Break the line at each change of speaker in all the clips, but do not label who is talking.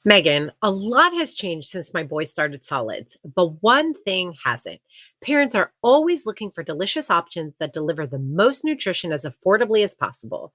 Megan, a lot has changed since my boys started solids, but one thing hasn't. Parents are always looking for delicious options that deliver the most nutrition as affordably as possible.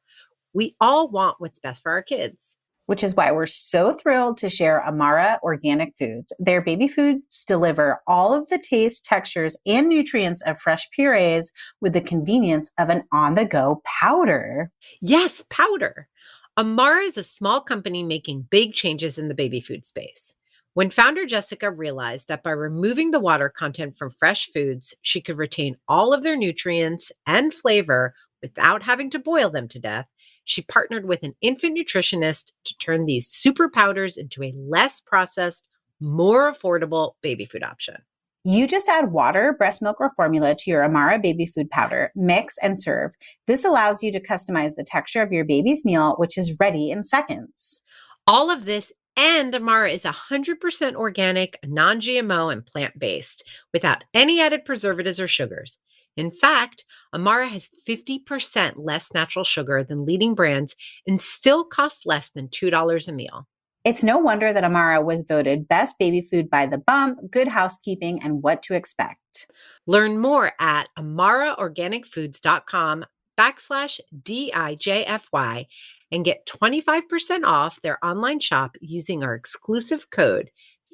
We all want what's best for our kids.
Which is why we're so thrilled to share Amara Organic Foods. Their baby foods deliver all of the taste, textures, and nutrients of fresh purees with the convenience of an on-the-go powder.
Yes, powder. Amara is a small company making big changes in the baby food space. When founder Jessica realized that by removing the water content from fresh foods, she could retain all of their nutrients and flavor without having to boil them to death, she partnered with an infant nutritionist to turn these super powders into a less processed, more affordable baby food option.
You just add water, breast milk, or formula to your Amara baby food powder, mix and serve. This allows you to customize the texture of your baby's meal, which is ready in seconds.
All of this and Amara is 100% organic, non-GMO, and plant-based without any added preservatives or sugars. In fact, Amara has 50% less natural sugar than leading brands and still costs less than $2 a meal.
It's no wonder that Amara was voted best baby food by The Bump, Good Housekeeping, and What to Expect.
Learn more at amaraorganicfoods.com/DIJFY and get 25% off their online shop using our exclusive code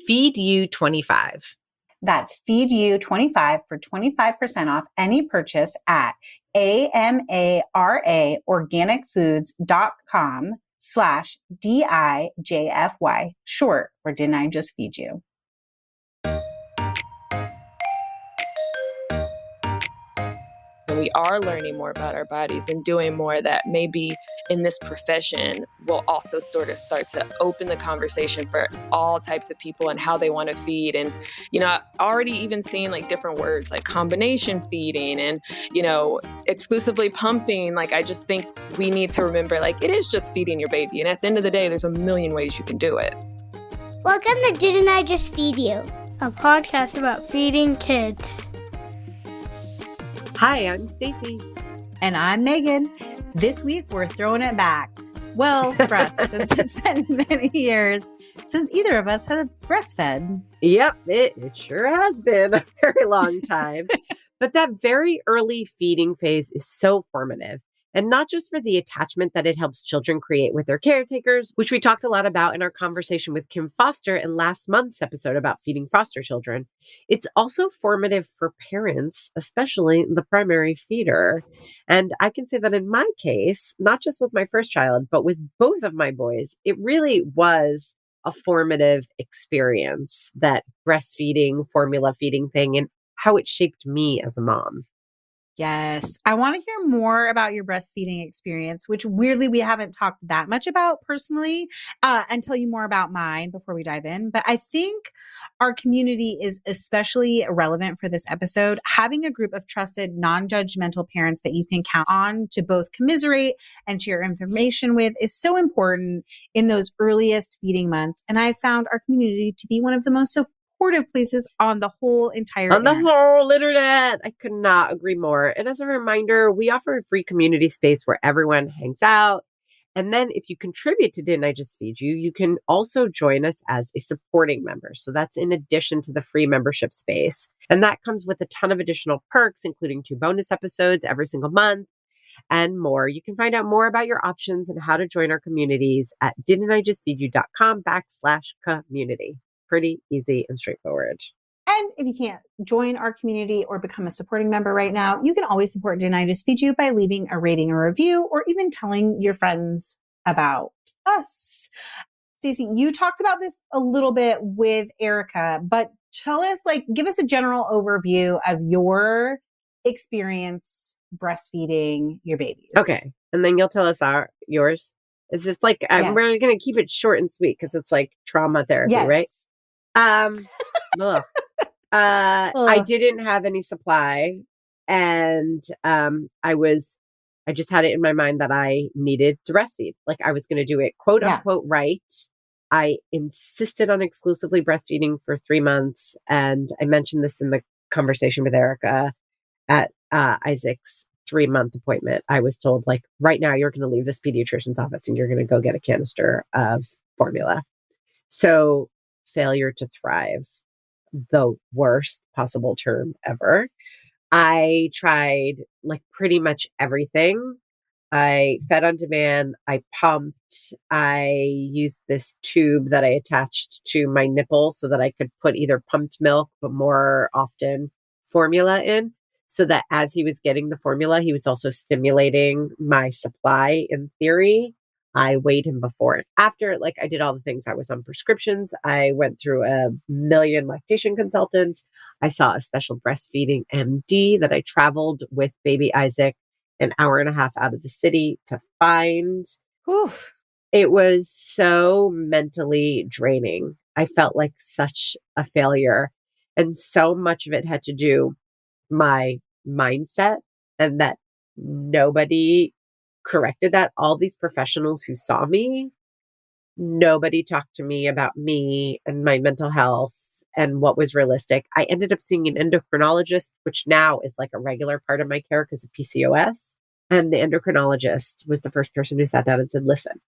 FEEDYOU25.
That's FEEDYOU25 for 25% off any purchase at amaraorganicfoods.com/DIJFY, short for Didn't I Just Feed You?
We are learning more about our bodies and doing more that maybe in this profession will also sort of start to open the conversation for all types of people and how they want to feed. And, already even seeing like different words like combination feeding and, exclusively pumping. Like, I just think we need to remember, like, it is just feeding your baby. And at the end of the day, there's a million ways you can do it.
Welcome to Didn't I Just Feed You?
A podcast about feeding kids.
Hi, I'm Stacy.
And I'm Megan. This week, we're throwing it back. Well, for us, since it's been many years since either of us have breastfed.
Yep, it sure has been a very long time. But that very early feeding phase is so formative. And not just for the attachment that it helps children create with their caretakers, which we talked a lot about in our conversation with Kim Foster in last month's episode about feeding foster children. It's also formative for parents, especially the primary feeder. And I can say that in my case, not just with my first child, but with both of my boys, it really was a formative experience, that breastfeeding, formula feeding thing, and how it shaped me as a mom.
Yes. I want to hear more about your breastfeeding experience, which weirdly we haven't talked that much about personally, and tell you more about mine before we dive in. But I think our community is especially relevant for this episode. Having a group of trusted, non-judgmental parents that you can count on to both commiserate and share information with is so important in those earliest feeding months. And I found our community to be one of the most supportive places on the whole entire
internet. I could not agree more. And as a reminder, we offer a free community space where everyone hangs out. And then if you contribute to Didn't I Just Feed You, you can also join us as a supporting member. So that's in addition to the free membership space. And that comes with a ton of additional perks, including 2 bonus episodes every single month and more. You can find out more about your options and how to join our communities at didn'tijustfeedyou.com/community. Pretty easy and straightforward.
And if you can't join our community or become a supporting member right now, you can always support Didn't I Just Feed You by leaving a rating or review, or even telling your friends about us. Stacey, you talked about this a little bit with Erica, but tell us, give us a general overview of your experience breastfeeding your babies.
Okay. And then you'll tell us yours. It's just we're going to keep it short and sweet because it's like trauma therapy, right? I didn't have any supply, and I just had it in my mind that I needed to breastfeed. Like, I was going to do it quote unquote right. I insisted on exclusively breastfeeding for 3 months, and I mentioned this in the conversation with Erica at Isaac's 3-month appointment. I was told, right now you're going to leave this pediatrician's office and you're going to go get a canister of formula. So failure to thrive, the worst possible term ever. I tried like pretty much everything. I fed on demand. I pumped. I used this tube that I attached to my nipple so that I could put either pumped milk, but more often formula in, so that as he was getting the formula, he was also stimulating my supply in theory. I weighed him before and after. Like I did all the things. I was on prescriptions. I went through a million lactation consultants. I saw a special breastfeeding MD that I traveled with baby Isaac an hour and a half out of the city to find.
Oof.
It was so mentally draining. I felt like such a failure. And so much of it had to do my mindset, and that nobody corrected that. All these professionals who saw me, nobody talked to me about me and my mental health and what was realistic. I ended up seeing an endocrinologist, which now is like a regular part of my care because of PCOS. And the endocrinologist was the first person who sat down and said, listen,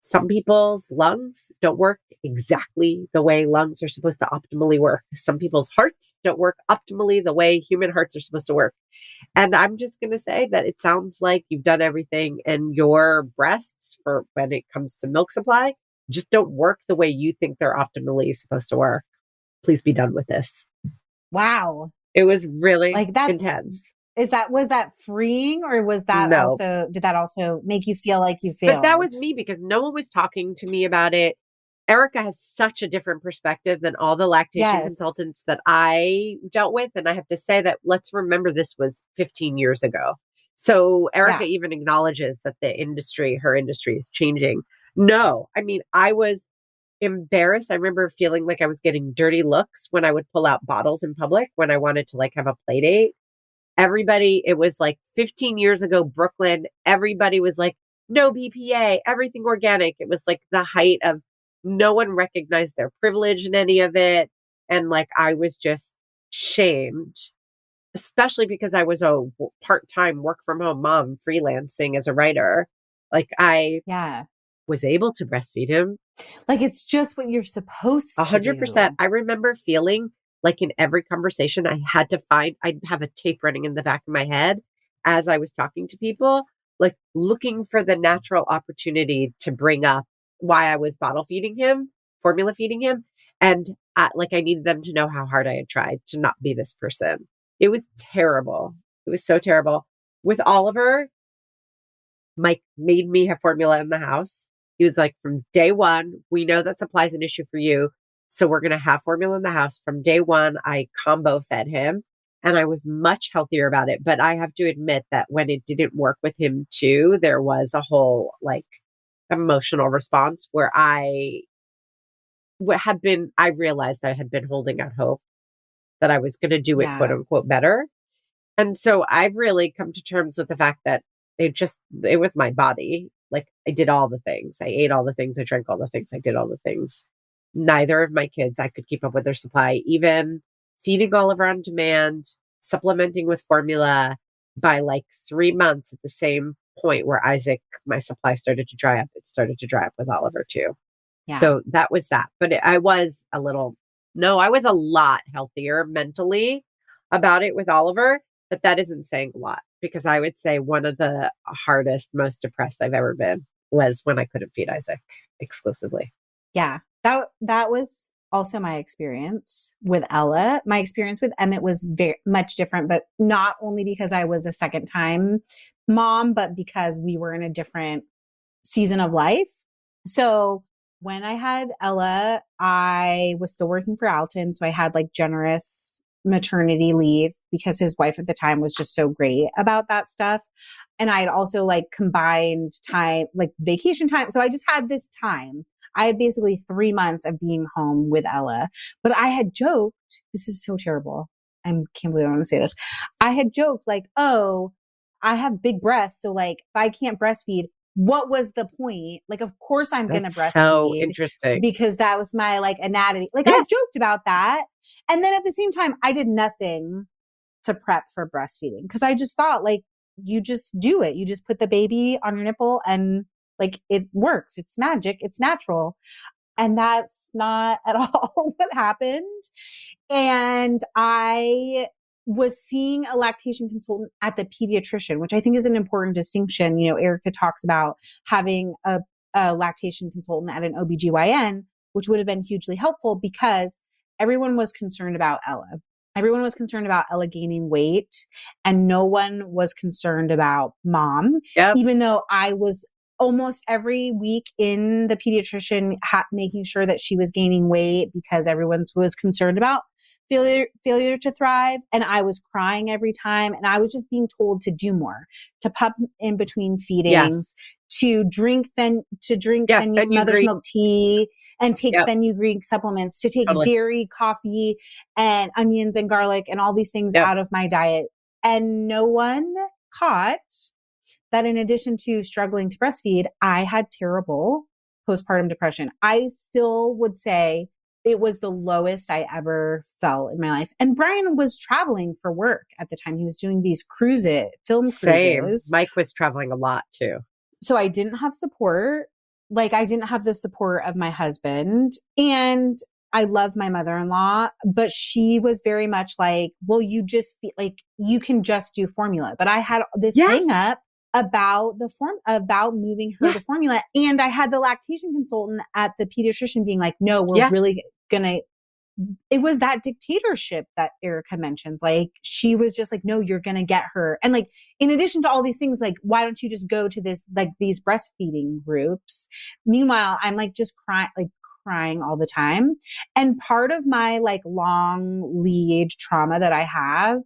some people's lungs don't work exactly the way lungs are supposed to optimally work. Some people's hearts don't work optimally the way human hearts are supposed to work. And I'm just going to say that it sounds like you've done everything, and your breasts, for when it comes to milk supply, just don't work the way you think they're optimally supposed to work. Please be done with this.
Wow.
It was really
Like that's
intense.
was that freeing, or was that
No,
did that also make you feel like you
but that was
failed?
me because no one was talking to me about it. Erica has such a different perspective than all the lactation
Yes.
consultants that I dealt with. And I have to say that let's remember this was 15 years ago. So Erica
Yeah.
even acknowledges that her industry is changing. No, I mean, I was embarrassed. I remember feeling like I was getting dirty looks when I would pull out bottles in public when I wanted to like have a play date. Everybody, it was like 15 years ago, Brooklyn, everybody was like, no BPA, everything organic. It was like the height of no one recognized their privilege in any of it. And like, I was just shamed, especially because I was a part time work from home mom freelancing as a writer. Like, I
Yeah.
was able to breastfeed him
Like it's just what you're supposed to
100%.
do.
I remember feeling like in every conversation I'd have a tape running in the back of my head as I was talking to people, like looking for the natural opportunity to bring up why I was bottle feeding him, formula feeding him. And like I needed them to know how hard I had tried to not be this person. It was terrible. It was so terrible. With Oliver, Mike made me have formula in the house. He was like, from day one, we know that supply is an issue for you. So we're going to have formula in the house. From day one, I combo fed him and I was much healthier about it. But I have to admit that when it didn't work with him too, there was a whole like emotional response where I realized I had been holding out hope that I was going to do it quote
Yeah.
unquote better. And so I've really come to terms with the fact that it was my body. Like I did all the things. I ate all the things. I drank all the things. I did all the things. Neither of my kids, I could keep up with their supply, even feeding Oliver on demand, supplementing with formula by like 3 months at the same point where Isaac, my supply started to dry up. It started to dry up with Oliver too.
Yeah.
So that was that. But I was I was a lot healthier mentally about it with Oliver, but that isn't saying a lot because I would say one of the hardest, most depressed I've ever been was when I couldn't feed Isaac exclusively.
Yeah. That was also my experience with Ella. My experience with Emmett was very much different, but not only because I was a second time mom, but because we were in a different season of life. So when I had Ella, I was still working for Alton. So I had like generous maternity leave because his wife at the time was just so great about that stuff. And I had also like combined time, like vacation time. So I just had this time. I had basically 3 months of being home with Ella, but I had joked, this is so terrible. I can't believe I want to say this. I had joked like, oh, I have big breasts. So like, if I can't breastfeed, what was the point? Like, of course I'm going to
That's so
breastfeed
interesting.
because that was my like anatomy. Like I
Yes.
joked about that. And then at the same time, I did nothing to prep for breastfeeding because I just thought like, you just do it. You just put the baby on your nipple and like it works. It's magic. It's natural. And that's not at all what happened. And I was seeing a lactation consultant at the pediatrician, which I think is an important distinction. You know, Erica talks about having a lactation consultant at an OBGYN, which would have been hugely helpful because everyone was concerned about Ella. Everyone was concerned about Ella gaining weight, and no one was concerned about mom, even though I was almost every week in the pediatrician making sure that she was gaining weight because everyone was concerned about failure to thrive. And I was crying every time. And I was just being told to do more, to pup in between feedings, to drink mother's milk tea and take fenugreek supplements, to take dairy, coffee, and onions and garlic and all these things out of my diet. And no one caught that in addition to struggling to breastfeed, I had terrible postpartum depression. I still would say it was the lowest I ever felt in my life. And Brian was traveling for work at the time. He was doing these film cruises.
Mike was traveling a lot too.
So I didn't have support. Like, I didn't have the support of my husband. And I love my mother-in-law, but she was very much like, well, you can just do formula. But I had this hang up about about moving her to formula. And I had the lactation consultant at the pediatrician being like, no, we're really gonna, it was that dictatorship that Erica mentions. Like, she was just like, no, you're going to get her. And like, in addition to all these things, like, why don't you just go to these breastfeeding groups? Meanwhile, I'm like just crying all the time. And part of my like long lead trauma that I have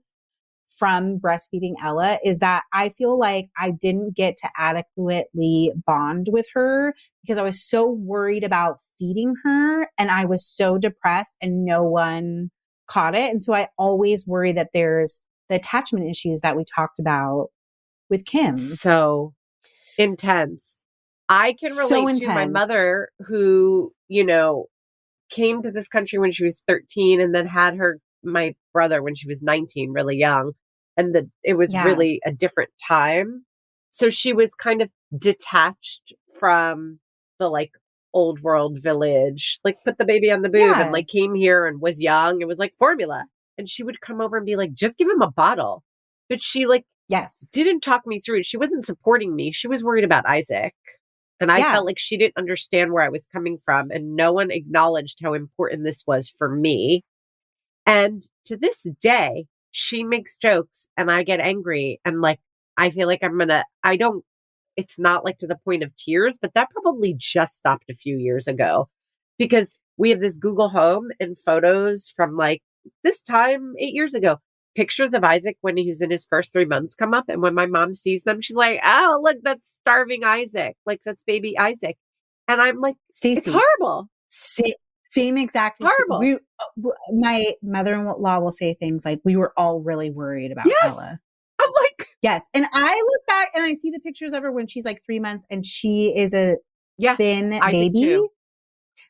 from breastfeeding Ella is that I feel like I didn't get to adequately bond with her because I was so worried about feeding her and I was so depressed and no one caught it. And so I always worry that there's the attachment issues that we talked about with Kim.
So intense. I can relate to my mother who, came to this country when she was 13 and then had my brother when she was 19, really young. And it was really a different time. So she was kind of detached from the like old world village, like put the baby on the boob and like came here and was young. It was like formula. And she would come over and be like, just give him a bottle. But she didn't talk me through it. She wasn't supporting me. She was worried about Isaac. And I felt like she didn't understand where I was coming from. And no one acknowledged how important this was for me. And to this day, she makes jokes and I get angry. And like, I feel like it's not like to the point of tears, but that probably just stopped a few years ago because we have this Google Home and photos from like this time 8 years ago. Pictures of Isaac when he was in his first 3 months come up. And when my mom sees them, she's like, oh, look, that's starving Isaac. Like, that's baby Isaac. And I'm like, Stacey, it's horrible.
Same exact.
Horrible.
My mother-in-law will say things like, we were all really worried about Ella.
I'm like,
yes. And I look back and I see the pictures of her when she's like 3 months and she is a thin Isaac baby. Too.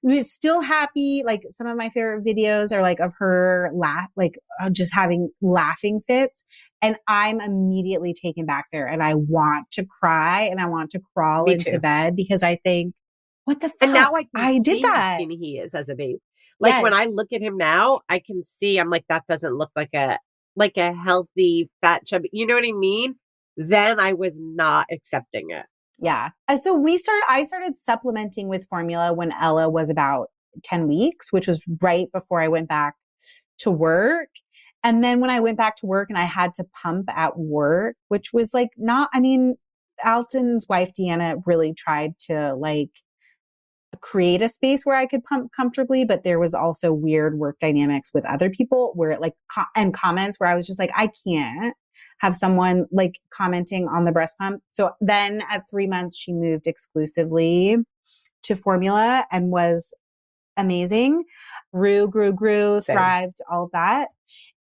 Was still happy. Like, some of my favorite videos are like of her just having laughing fits. And I'm immediately taken back there and I want to cry and I want to crawl into bed because I think, what the fuck?
And now I
did that.
How skinny he is as a baby. Like when I look at him now, I can see, I'm like, that doesn't look like a healthy, fat, chubby, you know what I mean? Then I was not accepting it.
Yeah. So I started supplementing with formula when Ella was about 10 weeks, which was right before I went back to work. And then when I went back to work and I had to pump at work, which was like Alton's wife, Deanna, really tried to like create a space where I could pump comfortably, but there was also weird work dynamics with other people where and comments where I was just like, I can't have someone like commenting on the breast pump. So then at 3 months, she moved exclusively to formula and was amazing. Grew,
Same.
thrived, all of that.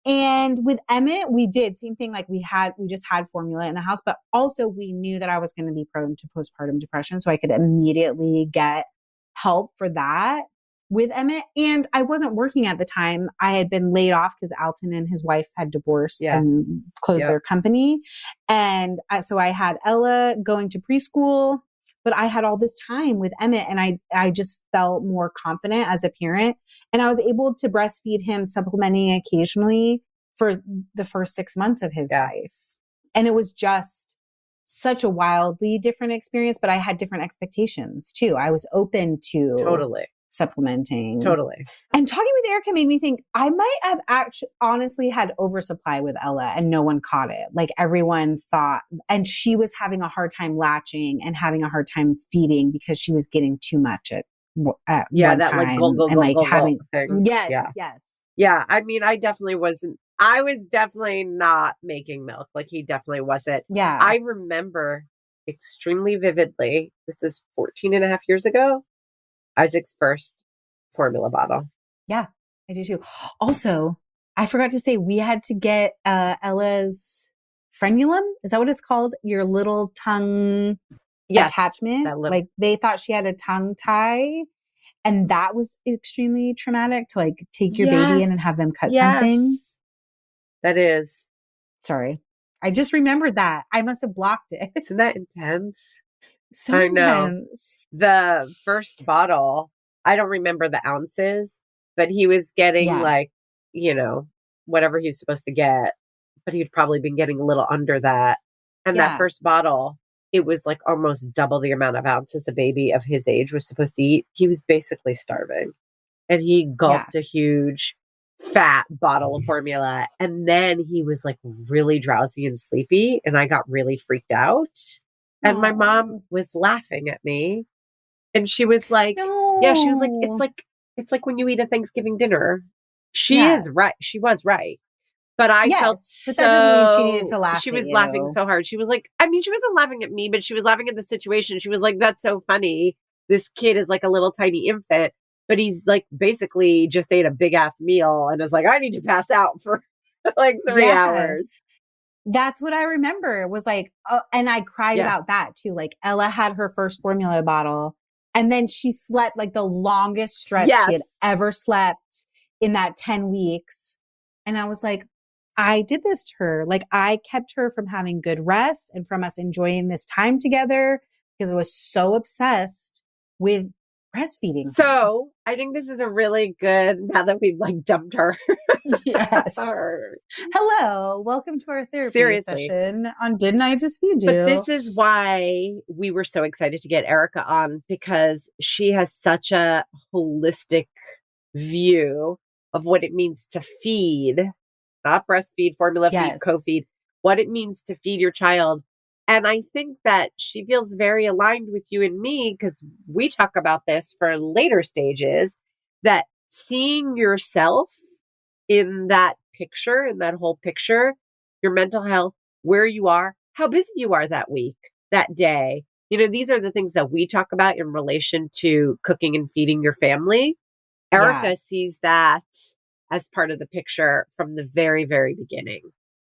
And with Emmett, we did same thing. Like we just had formula in the house, but also we knew that I was going to be prone to postpartum depression. So I could immediately get help for that with Emmett. And I wasn't working at the time. I had been laid off because Alton and his wife had divorced and closed their company. And so I had Ella going to preschool, but I had all this time with Emmett and I just felt more confident as a parent. And I was able to breastfeed him, supplementing occasionally for the first 6 months of his life. And it was just such a wildly different experience, but I had different expectations too. I was open to supplementing.
Totally.
And talking with Erica made me think I might have actually honestly had oversupply with Ella and no one caught it. Like everyone thought, and she was having a hard time latching and having a hard time feeding because she was getting too much at one
that
time.
like go
and like having
thing.
Yes.
Yeah. I mean, I was definitely not making milk. Like he definitely wasn't.
Yeah.
I remember extremely vividly, this is 14 and a half years ago, Isaac's first formula bottle.
Yeah, I do too. Also, I forgot to say we had to get Ella's frenulum. Is that what it's called? Your little tongue attachment. Like they thought she had a tongue tie. And that was extremely traumatic to like take your baby in and have them cut something.
That is.
Sorry. I just remembered that. I must have blocked it.
Isn't that intense?
So intense.
The first bottle, I don't remember the ounces, but he was getting like, whatever he was supposed to get, but he'd probably been getting a little under that. And that first bottle, it was like almost double the amount of ounces a baby of his age was supposed to eat. He was basically starving. And he gulped a huge fat bottle of formula. And then he was like really drowsy and sleepy. And I got really freaked out. And my mom was laughing at me. And she was like, she was like, it's like when you eat a Thanksgiving dinner. She is right. She was right. But I felt
but that doesn't mean she needed to laugh.
She was laughing so hard. She was like, I mean, she wasn't laughing at me, but she was laughing at the situation. She was like, that's so funny. This kid is like a little tiny infant, but he's like basically just ate a big ass meal and is like, I need to pass out for like 3 hours.
That's what I remember was like, and I cried about that too. Like Ella had her first formula bottle and then she slept like the longest stretch she had ever slept in that 10 weeks. And I was like, I did this to her. Like I kept her from having good rest and from us enjoying this time together because I was so obsessed with breastfeeding.
So I think this is a really good, now that we've like dumped her.
Hello. Welcome to our therapy session on Didn't I Just Feed You?
But this is why we were so excited to get Erica on because she has such a holistic view of what it means to feed, not breastfeed, formula feed, co-feed, what it means to feed your child. And I think that she feels very aligned with you and me because we talk about this for later stages, that seeing yourself in that picture, in that whole picture, your mental health, where you are, how busy you are that week, that day. These are the things that we talk about in relation to cooking and feeding your family. Erica sees that as part of the picture from the very, very beginning.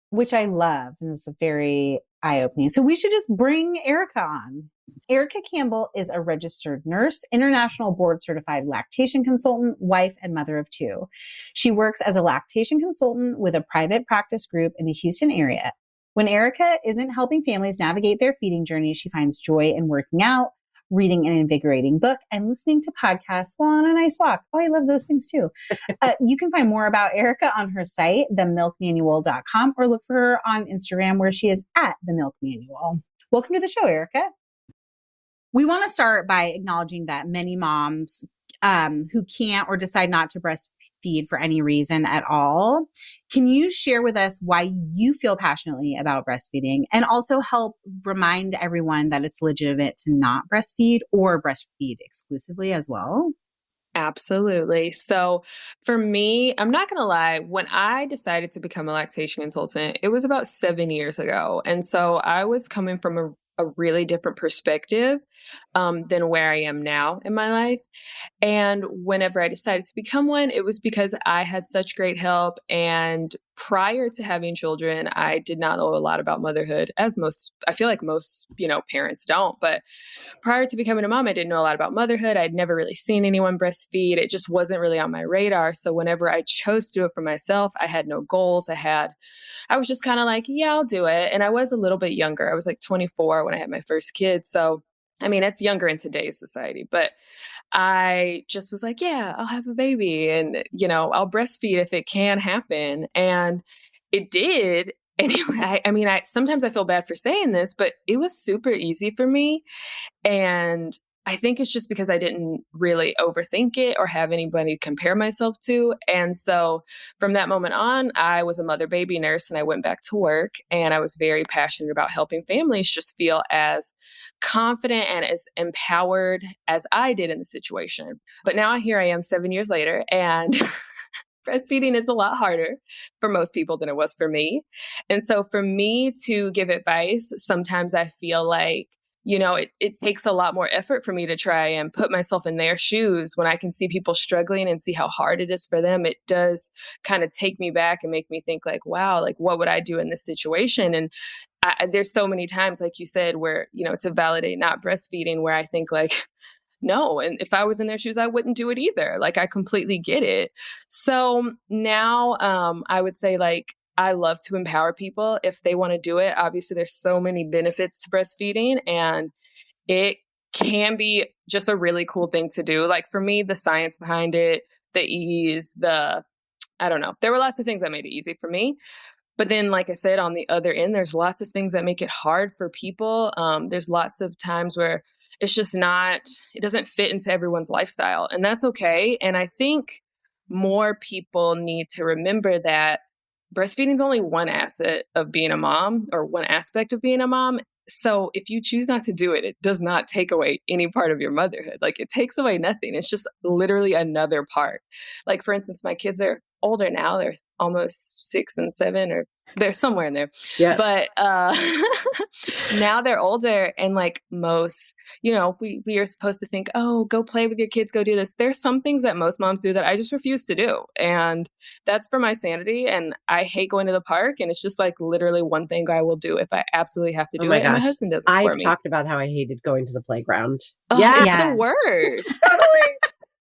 Which I love. And it's very eye-opening. So we should just bring Erica on. Erica Campbell is a registered nurse, international board certified lactation consultant, wife, and mother of 2. She works as a lactation consultant with a private practice group in the Houston area. When Erica isn't helping families navigate their feeding journey, she finds joy in working out, reading an invigorating book, and listening to podcasts while on a nice walk. Oh, I love those things too. You can find more about Erica on her site, themilkmanual.com, or look for her on Instagram where she is at themilkmanual. Welcome to the show, Erica. We want to start by acknowledging that many moms who can't or decide not to breastfeed for any reason at all. Can you share with us why you feel passionately about breastfeeding and also help remind everyone that it's legitimate to not breastfeed or breastfeed exclusively as well?
Absolutely. So for me, I'm not going to lie, when I decided to become a lactation consultant, it was about 7 years ago. And so I was coming from a really different perspective than where I am now in my life. And whenever I decided to become one, it was because I had such great help. And prior to having children, I did not know a lot about motherhood, as I feel like most, parents don't. But prior to becoming a mom, I didn't know a lot about motherhood. I'd never really seen anyone breastfeed. It just wasn't really on my radar. So whenever I chose to do it for myself, I had no goals. I was just kind of like, yeah, I'll do it. And I was a little bit younger. I was like 24 when I had my first kid. So I mean, it's younger in today's society, but I just was like, yeah, I'll have a baby and, I'll breastfeed if it can happen. And it did. Anyway, I mean, sometimes I feel bad for saying this, but it was super easy for me. And I think it's just because I didn't really overthink it or have anybody to compare myself to. And so from that moment on, I was a mother baby nurse and I went back to work, and I was very passionate about helping families just feel as confident and as empowered as I did in the situation. But now here I am 7 years later, and breastfeeding is a lot harder for most people than it was for me. And so for me to give advice, sometimes I feel like, it takes a lot more effort for me to try and put myself in their shoes when I can see people struggling and see how hard it is for them. It does kind of take me back and make me think like, wow, like what would I do in this situation? And there's so many times, like you said, where, to validate not breastfeeding, where I think like, no. And if I was in their shoes, I wouldn't do it either. Like, I completely get it. So now I would say, like, I love to empower people if they want to do it. Obviously, there's so many benefits to breastfeeding, and it can be just a really cool thing to do. Like, for me, the science behind it, the ease, I don't know. There were lots of things that made it easy for me. But then, like I said, on the other end, there's lots of things that make it hard for people. There's lots of times where it's just it doesn't fit into everyone's lifestyle, and that's okay. And I think more people need to remember that breastfeeding is only one asset of being a mom, or one aspect of being a mom. So if you choose not to do it, it does not take away any part of your motherhood. Like, it takes away nothing. It's just literally another part. Like, for instance, my kids are older now. They're almost 6 and 7, or they're somewhere in there.
Yeah.
But now they're older, and like most, we are supposed to think, oh, go play with your kids, go do this. There's some things that most moms do that I just refuse to do. And that's for my sanity. And I hate going to the park. And it's just like literally one thing I will do if I absolutely have to do it. And my husband does it for me.
I've talked about how I hated going to the playground.
Oh, yeah. It's the worst.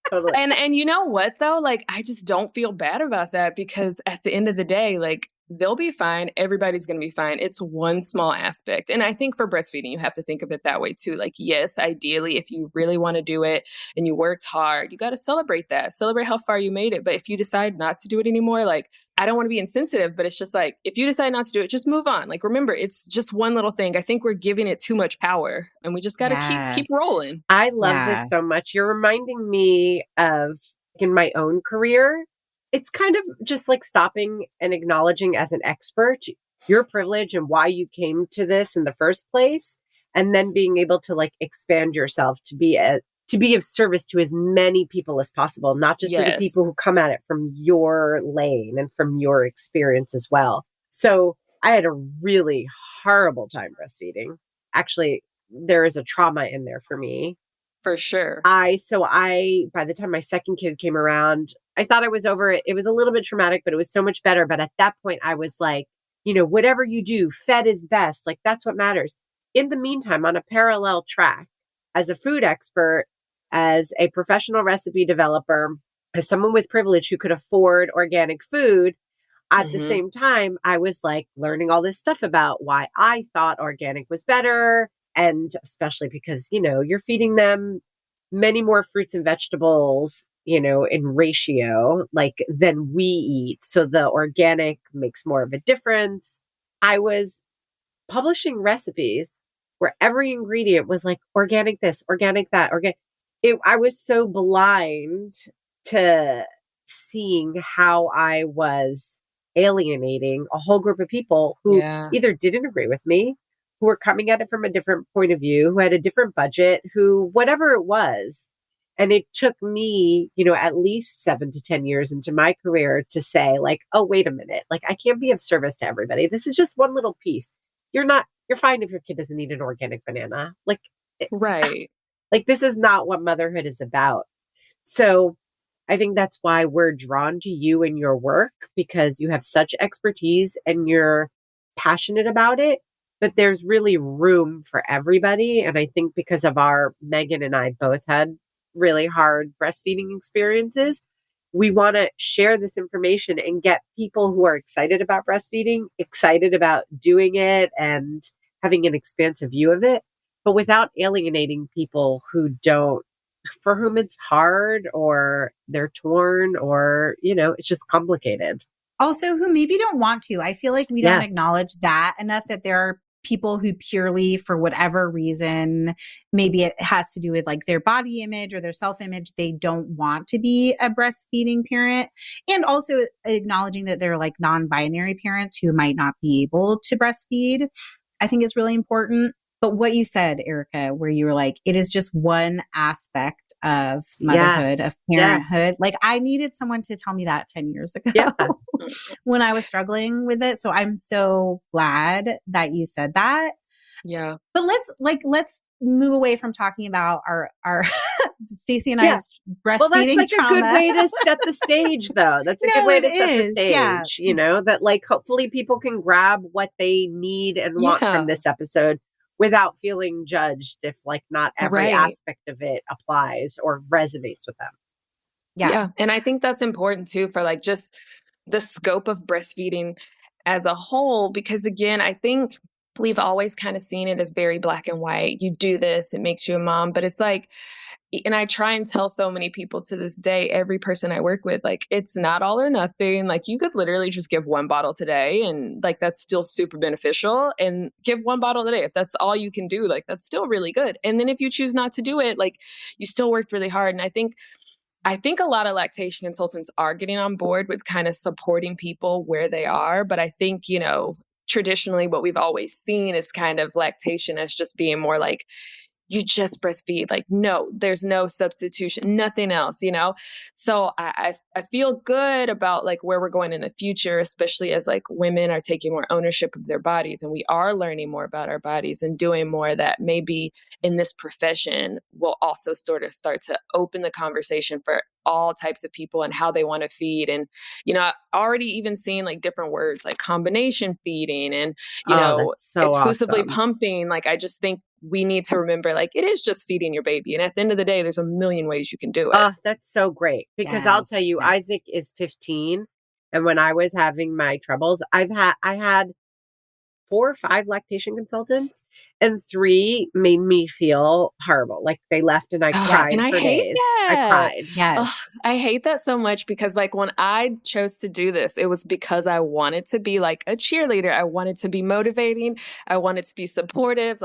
Totally.
And you know what, though? Like, I just don't feel bad about that, because at the end of the day, like, they'll be fine. Everybody's going to be fine. It's one small aspect. And I think for breastfeeding, you have to think of it that way too. Like, yes, ideally, if you really want to do it and you worked hard, you got to celebrate that. Celebrate how far you made it. But if you decide not to do it anymore, like, I don't want to be insensitive, but it's just like, if you decide not to do it, just move on. Like, remember, it's just one little thing. I think we're giving it too much power, and we just got to keep rolling.
I love this so much. You're reminding me of, in my own career, it's kind of just like stopping and acknowledging as an expert your privilege and why you came to this in the first place, and then being able to like expand yourself to be of service to as many people as possible, not just to the people who come at it from your lane and from your experience as well. So I had a really horrible time breastfeeding. Actually, there is a trauma in there for me.
For sure.
By the time my second kid came around, I thought I was over it. It was a little bit traumatic, but it was so much better. But at that point, I was like, whatever you do, fed is best. Like, that's what matters. In the meantime, on a parallel track, as a food expert, as a professional recipe developer, as someone with privilege who could afford organic food, at the same time, I was like learning all this stuff about why I thought organic was better. And especially because, you're feeding them many more fruits and vegetables, in ratio, like, than we eat. So the organic makes more of a difference. I was publishing recipes where every ingredient was like organic this, organic that, organic. I was so blind to seeing how I was alienating a whole group of people who either didn't agree with me, who were coming at it from a different point of view, who had a different budget, who, whatever it was. And it took me, at least 7 to 10 years into my career to say, like, oh, wait a minute. Like, I can't be of service to everybody. This is just one little piece. You're fine if your kid doesn't eat an organic banana. Like,
right.
Like, this is not what motherhood is about. So I think that's why we're drawn to you and your work, because you have such expertise and you're passionate about it. But there's really room for everybody. And I think because of Megan and I both had really hard breastfeeding experiences, we want to share this information and get people who are excited about breastfeeding, excited about doing it and having an expansive view of it. but without alienating people for whom it's hard or they're torn or, it's just complicated.
Also, who maybe don't want to. I feel like we don't
Yes.
acknowledge that enough, that there are people who purely, for whatever reason, maybe it has to do with like their body image or their self-image, they don't want to be a breastfeeding parent. And also acknowledging that they're like non-binary parents who might not be able to breastfeed, I think is really important. But what you said, Erica, where you were like, it is just one aspect of motherhood, of parenthood. Like I needed someone to tell me that 10 years ago when I was struggling with it. So I'm so glad that you said that.
Yeah.
But let's move away from talking about our Stacey and I's breastfeeding
that's like
trauma.
a good way to set the stage, though. That's a good way to set the stage, that like hopefully people can grab what they need and want from this episode without feeling judged if like not every aspect of it applies or resonates with them.
Yeah. And I think that's important too for like just the scope of breastfeeding as a whole, because again, I think we've always kind of seen it as very black and white. You do this, it makes you a mom, but it's like, and I try and tell so many people to this day, every person I work with, like, it's not all or nothing. Like you could literally just give one bottle today and like, that's still super beneficial, and give one bottle today. If that's all you can do, like, that's still really good. And then if you choose not to do it, like you still worked really hard. And I think a lot of lactation consultants are getting on board with kind of supporting people where they are. But I think, traditionally what we've always seen is kind of lactation as just being more like, you just breastfeed. Like, no, there's no substitution, nothing else, So I feel good about like where we're going in the future, especially as like women are taking more ownership of their bodies and we are learning more about our bodies and doing more that maybe in this profession will also sort of start to open the conversation for all types of people and how they want to feed. And, already even seeing like different words like combination feeding and,
that's so
exclusively
awesome.
pumping. Like, I just think we need to remember, like, it is just feeding your baby. And at the end of the day, there's a million ways you can do it.
That's so great. Because I'll tell you, Isaac is 15. And when I was having my troubles, I had 4 or 5 lactation consultants, and 3 made me feel horrible. Like they left and I cried
and
for days.
That.
I cried.
Yes.
I hate that so much because like when I chose to do this, it was because I wanted to be like a cheerleader. I wanted to be motivating. I wanted to be supportive.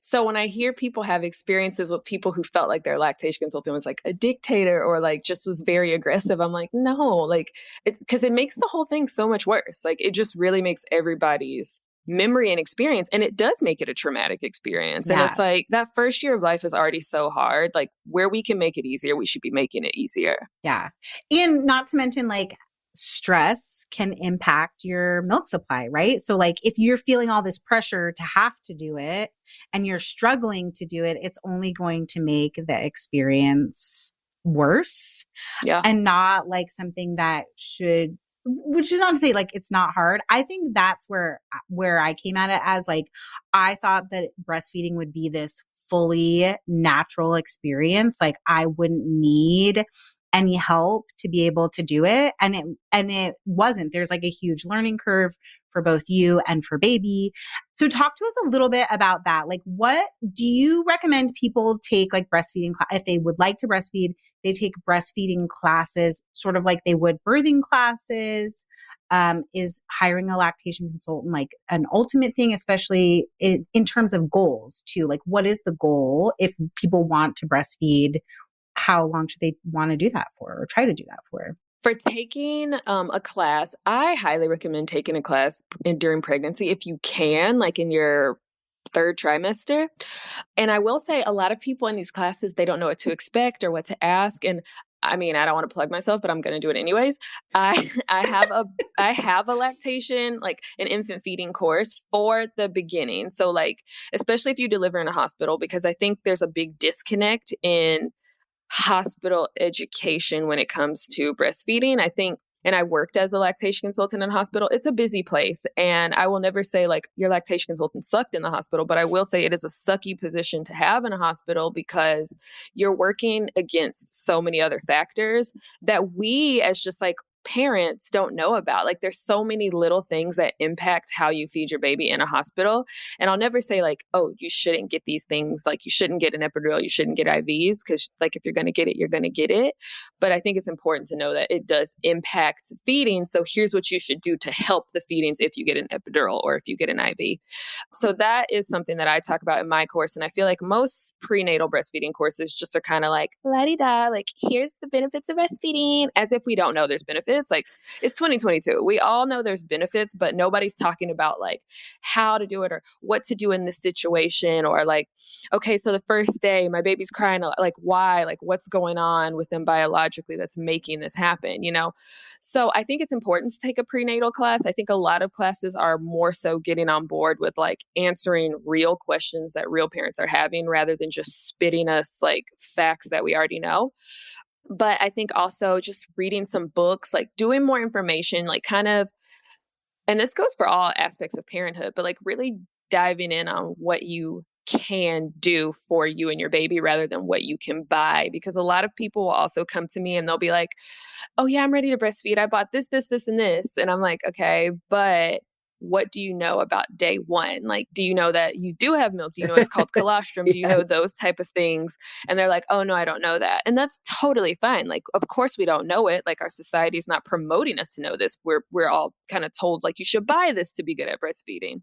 So when I hear people have experiences with people who felt like their lactation consultant was like a dictator or like just was very aggressive, I'm like, no, like it's because it makes the whole thing so much worse. Like it just really makes everybody's memory and experience, and it does make it a traumatic experience. And it's like that first year of life is already so hard. Like where we can make it easier, we should be making it easier.
Yeah. And not to mention like stress can impact your milk supply, right? So like if you're feeling all this pressure to have to do it and you're struggling to do it, it's only going to make the experience worse.
Yeah.
And not like something that should, which is not to say like it's not hard. I think that's where I came at it as like, I thought that breastfeeding would be this fully natural experience. Like I wouldn't need any help to be able to do it. And it wasn't. There's like a huge learning curve for both you and for baby. So talk to us a little bit about that. Like what do you recommend people take like breastfeeding if they would like to breastfeed? They take breastfeeding classes, sort of like they would birthing classes. Is hiring a lactation consultant like an ultimate thing, especially in terms of goals too? Like what is the goal if people want to breastfeed? How long should they want to do that for or try to do that for?
For taking a class, I highly recommend taking a class during pregnancy if you can, like in your 3rd trimester. And I will say a lot of people in these classes, they don't know what to expect or what to ask. And I mean, I don't want to plug myself, but I'm going to do it anyways. I have a lactation, like an infant feeding course for the beginning. So like, especially if you deliver in a hospital, because I think there's a big disconnect in hospital education when it comes to breastfeeding. I think, and I worked as a lactation consultant in a hospital. It's a busy place. And I will never say like your lactation consultant sucked in the hospital, but I will say it is a sucky position to have in a hospital because you're working against so many other factors that we as just like parents don't know about. Like there's so many little things that impact how you feed your baby in a hospital. And I'll never say like, oh, you shouldn't get these things. Like you shouldn't get an epidural, you shouldn't get IVs, because like if you're going to get it, you're going to get it. But I think it's important to know that it does impact feeding. So here's what you should do to help the feedings if you get an epidural or if you get an IV. So that is something that I talk about in my course. And I feel like most prenatal breastfeeding courses just are kind of like, la-di-da, like here's the benefits of breastfeeding, as if we don't know there's benefits. Like it's 2022. We all know there's benefits, but nobody's talking about like how to do it or what to do in this situation, or like, okay, so the first day my baby's crying, like why, like what's going on with them biologically that's making this happen, you know? So I think it's important to take a prenatal class. I think a lot of classes are more so getting on board with like answering real questions that real parents are having rather than just spitting us like facts that we already know. But I think also just reading some books, like doing more information, like kind of, and this goes for all aspects of parenthood, but like really diving in on what you can do for you and your baby rather than what you can buy. Because a lot of people will also come to me and they'll be like, oh yeah, I'm ready to breastfeed. I bought this, this, this, and this. And I'm like, okay, but what do you know about day one? Like, do you know that you do have milk? Do you know it's called colostrum? Do you know
Yes.
those type of things? And they're like, oh no, I don't know that. And that's totally fine. Like, of course we don't know it. Like our society is not promoting us to know this. We're all kind of told like you should buy this to be good at breastfeeding.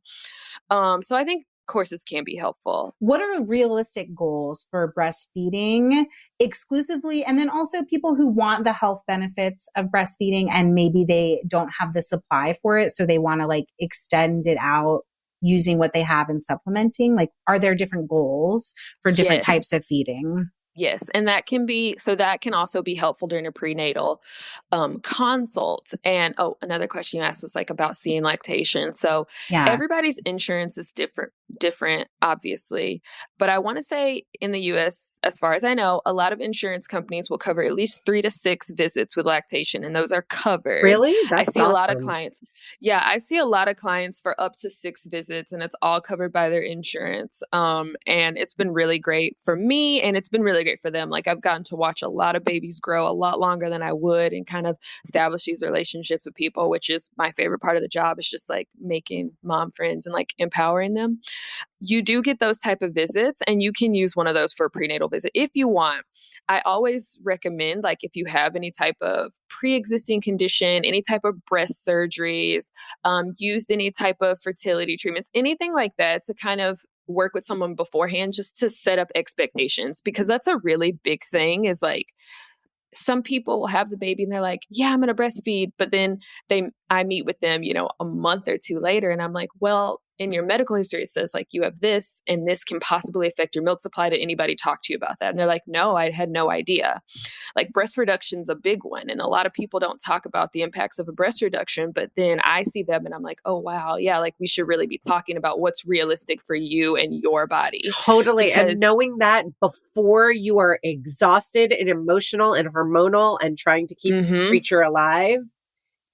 So I think courses can be helpful.
What are realistic goals for breastfeeding exclusively? And then also people who want the health benefits of breastfeeding and maybe they don't have the supply for it. So they want to like extend it out using what they have and supplementing. Like, are there different goals for different
Yes.
types of feeding?
Yes. And that can also be helpful during a prenatal consult. And another question you asked was like about seeing lactation. So
Yeah.
everybody's insurance is different, obviously. But I want to say in the US, as far as I know, a lot of insurance companies will cover at least 3 to 6 visits with lactation, and those are covered.
Really?
I
That's
see a lot of
awesome.
clients. Yeah, I see a lot of clients for up to 6 visits, and it's all covered by their insurance. And it's been really great for me, and it's been really great for them. Like I've gotten to watch a lot of babies grow a lot longer than I would, and kind of establish these relationships with people, which is my favorite part of the job, is just like making mom friends and like empowering them. You do get those type of visits, and you can use one of those for a prenatal visit if you want. I always recommend, like if you have any type of pre-existing condition, any type of breast surgeries, used any type of fertility treatments, anything like that, to kind of work with someone beforehand just to set up expectations, because that's a really big thing. Is like some people will have the baby and they're like, yeah, I'm going to breastfeed. But then I meet with them, a month or 2 later. And I'm like, well, in your medical history, it says like you have this, and this can possibly affect your milk supply. Did anybody talk to you about that? And they're like, no, I had no idea. Like breast reduction is a big one. And a lot of people don't talk about the impacts of a breast reduction, but then I see them and I'm like, oh, wow. Yeah. Like we should really be talking about what's realistic for you and your body.
Totally. And
Because
knowing that before you are exhausted and emotional and hormonal and trying to keep the creature alive,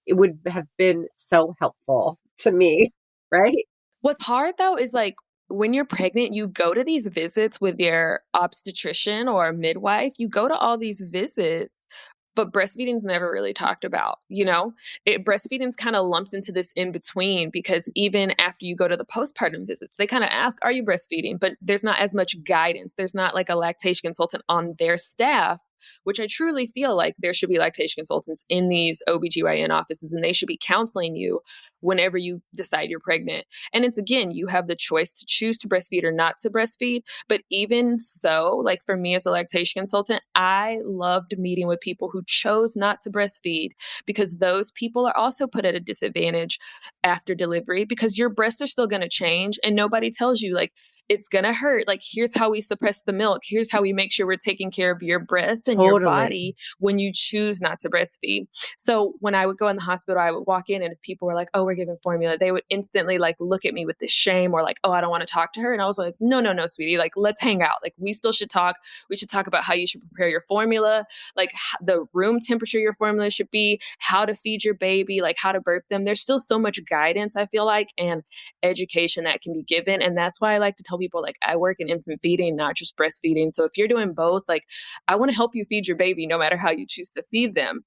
it would have been so helpful to me, right?
What's hard though is like when you're pregnant, you go to these visits with your obstetrician or midwife. You go to all these visits, but breastfeeding's never really talked about, breastfeeding's kind of lumped into this in between, because even after you go to the postpartum visits, they kind of ask, are you breastfeeding? But there's not as much guidance. There's not like a lactation consultant on their staff, which I truly feel like there should be lactation consultants in these OBGYN offices, and they should be counseling you whenever you decide you're pregnant. And it's, again, you have the choice to choose to breastfeed or not to breastfeed. But even so, like for me as a lactation consultant, I loved meeting with people who chose not to breastfeed, because those people are also put at a disadvantage after delivery, because your breasts are still going to change, and nobody tells you like, it's going to hurt. Like, here's how we suppress the milk. Here's how we make sure we're taking care of your breasts and your body when you choose not to breastfeed. So when I would go in the hospital, I would walk in, and if people were like, oh, we're giving formula, they would instantly like look at me with this shame, or like, oh, I don't want to talk to her. And I was like, no, sweetie, like, let's hang out. Like, we still should talk. We should talk about how you should prepare your formula, like the room temperature your formula should be, how to feed your baby, like how to burp them. There's still so much guidance, I feel like, and education that can be given. And that's why I like to tell people, like, I work in infant feeding, not just breastfeeding. So if you're doing both, like, I want to help you feed your baby no matter how you choose to feed them.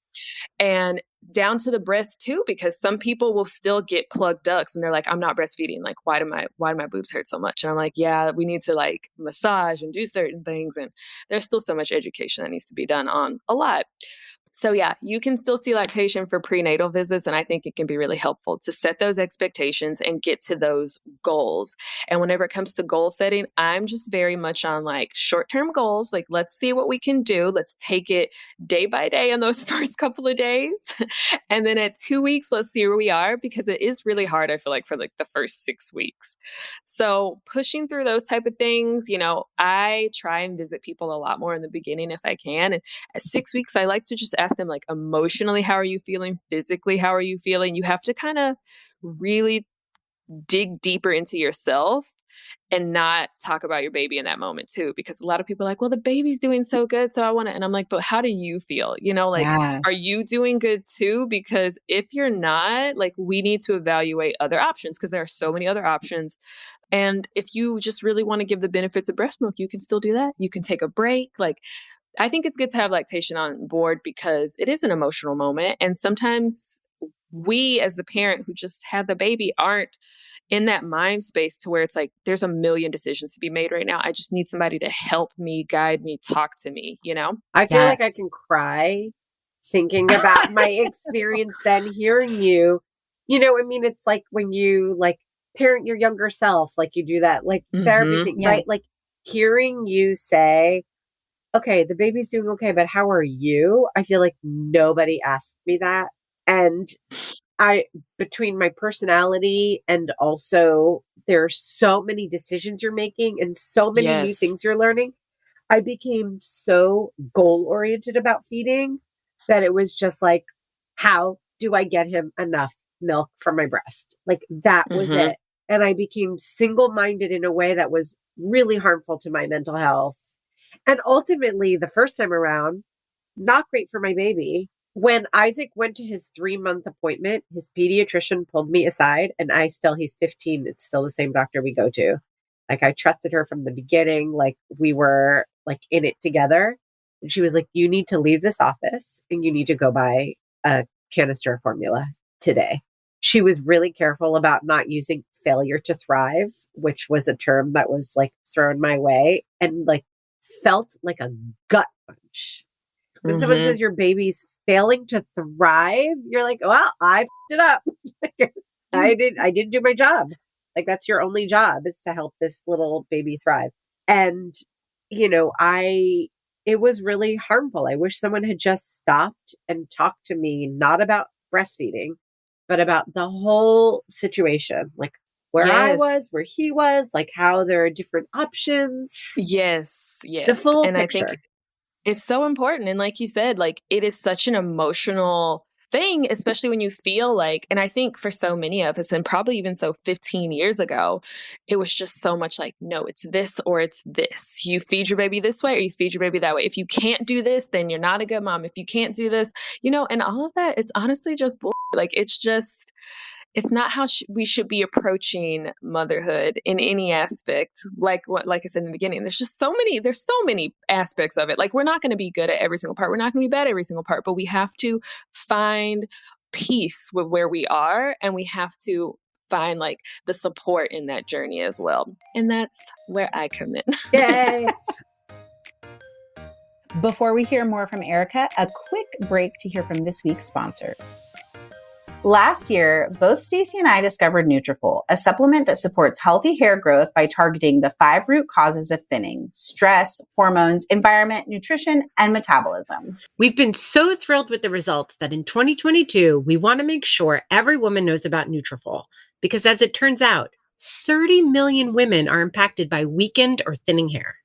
And down to the breast too, because some people will still get plugged ducts and they're like, I'm not breastfeeding. Like, why do my boobs hurt so much? And I'm like, yeah, we need to like massage and do certain things. And there's still so much education that needs to be done on a lot. So yeah, you can still see lactation for prenatal visits. And I think it can be really helpful to set those expectations and get to those goals. And whenever it comes to goal setting, I'm just very much on like short-term goals. Like, let's see what we can do. Let's take it day by day in those first couple of days. And then at 2 weeks, let's see where we are, because it is really hard, I feel like, for like the first 6 weeks. So pushing through those type of things, I try and visit people a lot more in the beginning if I can. And at 6 weeks, I like to just ask them, like, emotionally, how are you feeling? Physically, how are you feeling? You have to kind of really dig deeper into yourself and not talk about your baby in that moment too, because a lot of people are like, well, the baby's doing so good, so I want to, and I'm like, but how do you feel? Like,
Yeah.
are you doing good too? Because if you're not, like, we need to evaluate other options, because there are so many other options. And if you just really want to give the benefits of breast milk, you can still do that. You can take a break. Like, I think it's good to have lactation on board because it is an emotional moment. And sometimes we, as the parent who just had the baby, aren't in that mind space to where it's like, there's a million decisions to be made right now. I just need somebody to help me, guide me, talk to me.
I feel like I
Yes.
can cry thinking about my experience then hearing you. It's like when you like parent your younger self, like you do that, like therapy thing, right?
Yes.
Like hearing you say, okay, the baby's doing okay, but how are you? I feel like nobody asked me that. And between my personality and also there are so many decisions you're making and so many new
Yes.
things you're learning. I became so goal oriented about feeding that it was just like, how do I get him enough milk from my breast? Like that was
Mm-hmm.
it. And I became single minded in a way that was really harmful to my mental health. And ultimately, the first time around, not great for my baby. When Isaac went to his 3-month appointment, his pediatrician pulled me aside, and he's 15. It's still the same doctor we go to. Like I trusted her from the beginning. Like we were like in it together. And she was like, you need to leave this office and you need to go buy a canister of formula today. She was really careful about not using failure to thrive, which was a term that was like thrown my way and like felt like a gut punch. When someone
Mm-hmm.
says your baby's failing to thrive, you're like, well, I f***ed it up. I didn't do my job. Like that's your only job is to help this little baby thrive. And, it was really harmful. I wish someone had just stopped and talked to me, not about breastfeeding, but about the whole situation, like where I was,
Yes.
where he was, like how there are different options,
Yes.
the
Yes.
full
And I think
picture.
it's so important. And like you said, like it is such an emotional thing, especially when you feel like, and I think for so many of us, and probably even so 15 years ago, it was just so much like, no, it's this or it's this. You feed your baby this way or you feed your baby that way. If you can't do this, then you're not a good mom. If you can't do this, and all of that, it's honestly just bull. Like it's not how we should be approaching motherhood in any aspect. Like I said in the beginning, there's so many aspects of it. Like we're not going to be good at every single part. We're not going to be bad at every single part, but we have to find peace with where we are. And we have to find like the support in that journey as well. And that's where I come in.
Yay.
Before we hear more from Erica, a quick break to hear from this week's sponsor. Last year, both Stacy and I discovered Nutrafol, a supplement that supports healthy hair growth by targeting the 5 root causes of thinning: stress, hormones, environment, nutrition, and metabolism.
We've been so thrilled with the results that in 2022, we want to make sure every woman knows about Nutrafol, because as it turns out, 30 million women are impacted by weakened or thinning hair.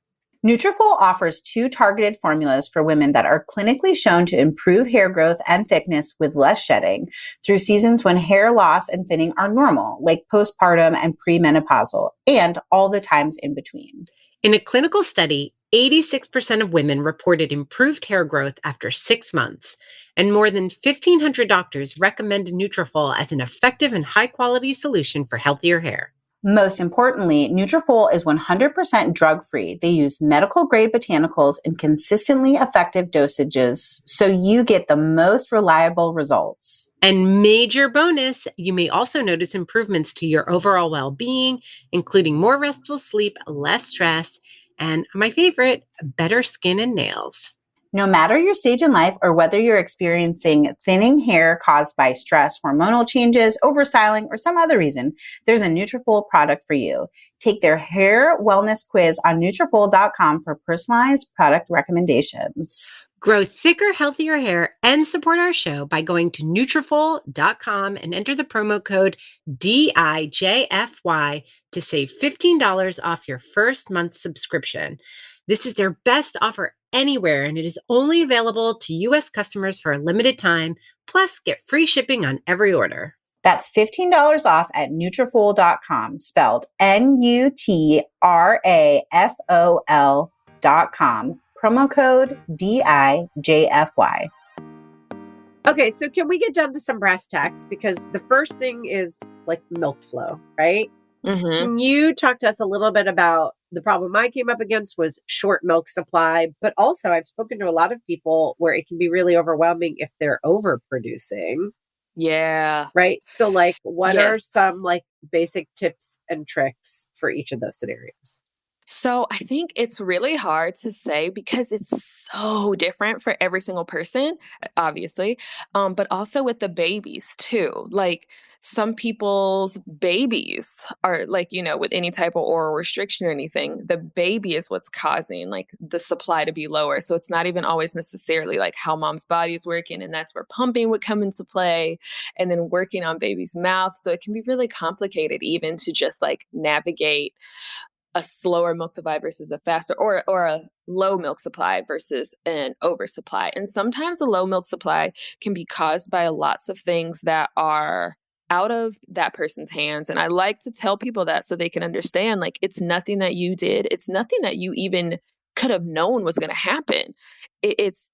Nutrafol offers 2 targeted formulas for women that are clinically shown to improve hair growth and thickness with less shedding through seasons when hair loss and thinning are normal, like postpartum and premenopausal, and all the times in between.
In a clinical study, 86% of women reported improved hair growth after 6 months, and more than 1,500 doctors recommend Nutrafol as an effective and high-quality solution for healthier hair.
Most importantly, Nutrafol is 100% drug-free. They use medical-grade botanicals in consistently effective dosages, so you get the most reliable results.
And major bonus, you may also notice improvements to your overall well-being, including more restful sleep, less stress, and my favorite, better skin and nails.
No matter your stage in life or whether you're experiencing thinning hair caused by stress, hormonal changes, overstyling, or some other reason, there's a Nutrafol product for you. Take their hair wellness quiz on Nutrafol.com for personalized product recommendations.
Grow thicker, healthier hair and support our show by going to Nutrafol.com and enter the promo code DIJFY to save $15 off your first month subscription. This is their best offer anywhere, and it is only available to U.S. customers for a limited time. Plus, get free shipping on every order.
That's $15 off at Nutrafol.com, spelled Nutrafol.com. Promo code DIJFY.
Okay, so can we get down to some brass tacks? Because the first thing is like milk flow, right?
Mm-hmm.
Can you talk to us a little bit about the problem I came up against was short milk supply, but also I've spoken to a lot of people where it can be really overwhelming if they're overproducing.
Yeah.
Right. So like, what are
Yes.
some like basic tips and tricks for each of those scenarios?
So I think it's really hard to say because it's so different for every single person, obviously, but also with the babies too. Like some people's babies are like, with any type of oral restriction or anything, the baby is what's causing like the supply to be lower. So it's not even always necessarily like how mom's body is working. And that's where pumping would come into play and then working on baby's mouth. So it can be really complicated even to just like navigate a slower milk supply versus a faster or a low milk supply versus an oversupply. And sometimes a low milk supply can be caused by lots of things that are out of that person's hands. And I like to tell people that so they can understand, like, it's nothing that you did. It's nothing that you even could have known was going to happen. It's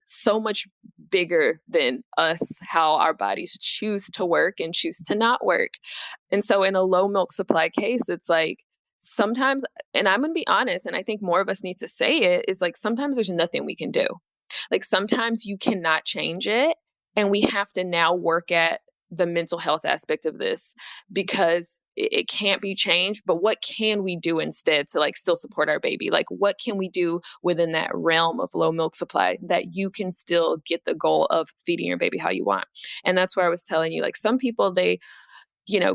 so much bigger than us, how our bodies choose to work and choose to not work. And so in a low milk supply case, it's like, sometimes, and I'm going to be honest, and I think more of us need to say it, is like sometimes there's nothing we can do. Like sometimes you cannot change it. And we have to now work at the mental health aspect of this because it can't be changed. But what can we do instead to like still support our baby? Like what can we do within that realm of low milk supply that you can still get the goal of feeding your baby how you want? And that's where I was telling you, like some people, they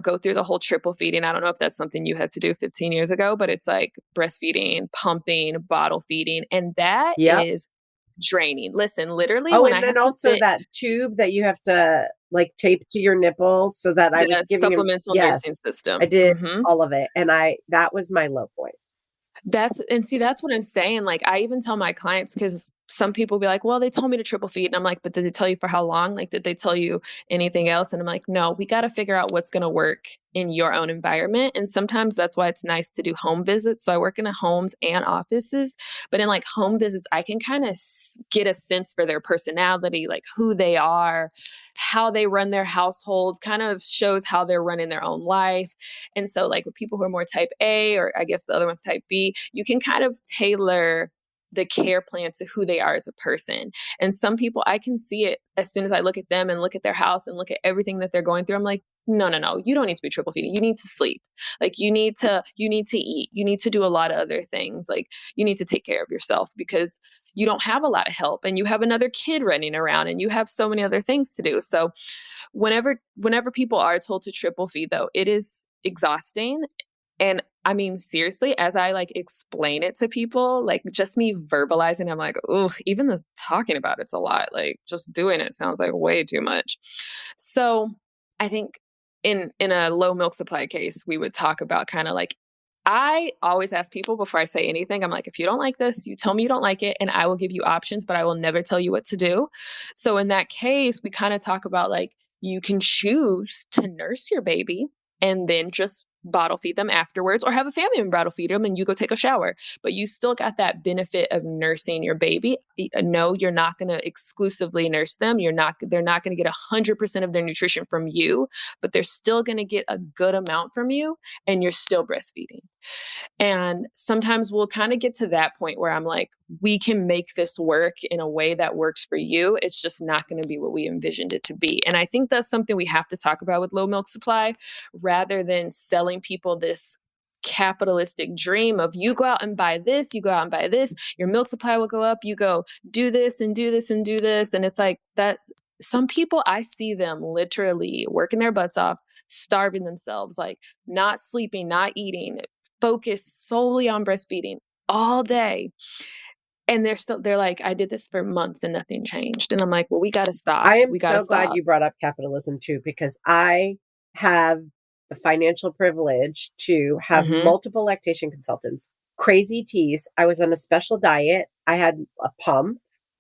go through the whole triple feeding. I don't know if that's something you had to do 15 years ago, but it's like breastfeeding, pumping, bottle feeding. And that is draining. Listen, literally when I have to sit,
that tube that you have to like tape to your nipples so that I was giving
supplemental nursing system.
I did all of it. And that was my low point.
That's what I'm saying. Like I even tell my clients, because some people be like, well, they told me to triple feed. And I'm like, but did they tell you for how long? Like, did they tell you anything else? And I'm like, no, we got to figure out what's going to work in your own environment. And sometimes that's why it's nice to do home visits. So I work in homes and offices, but in like home visits, I can kind of get a sense for their personality, like who they are, how they run their household, kind of shows how they're running their own life. And so like with people who are more type A, or I guess the other one's type B, you can kind of tailor the care plan to who they are as a person. And some people, I can see it as soon as I look at them and look at their house and look at everything that they're going through. I'm like, no, you don't need to be triple feeding. You need to sleep. Like you need to eat. You need to do a lot of other things. Like you need to take care of yourself because you don't have a lot of help and you have another kid running around and you have so many other things to do. So whenever people are told to triple feed though, it is exhausting. And I mean, seriously, as I like explain it to people, like just me verbalizing, I'm like, oh, even the talking about it's a lot. Like just doing it sounds like way too much. So I think in a low milk supply case, we would talk about kind of like, I always ask people before I say anything, I'm like, if you don't like this, you tell me you don't like it and I will give you options, but I will never tell you what to do. So in that case, we kind of talk about like, you can choose to nurse your baby and then just bottle feed them afterwards, or have a family member bottle feed them and you go take a shower. But you still got that benefit of nursing your baby. No, you're not going to exclusively nurse them. They're not going to get 100% of their nutrition from you, but they're still going to get a good amount from you, and you're still breastfeeding. And sometimes we'll kind of get to that point where I'm like, we can make this work in a way that works for you. It's just not going to be what we envisioned it to be. And I think that's something we have to talk about with low milk supply, rather than selling people this capitalistic dream of you go out and buy this, you go out and buy this, your milk supply will go up, you go do this and do this and do this. And it's like that. Some people, I see them literally working their butts off, starving themselves, like not sleeping, not eating, focused solely on breastfeeding all day. And they're like, I did this for months and nothing changed. And I'm like, well, we got to stop.
I am
We got to
so glad
stop.
you brought up capitalism too, because I have the financial privilege to have multiple lactation consultants, crazy teas. I was on a special diet. I had a pump.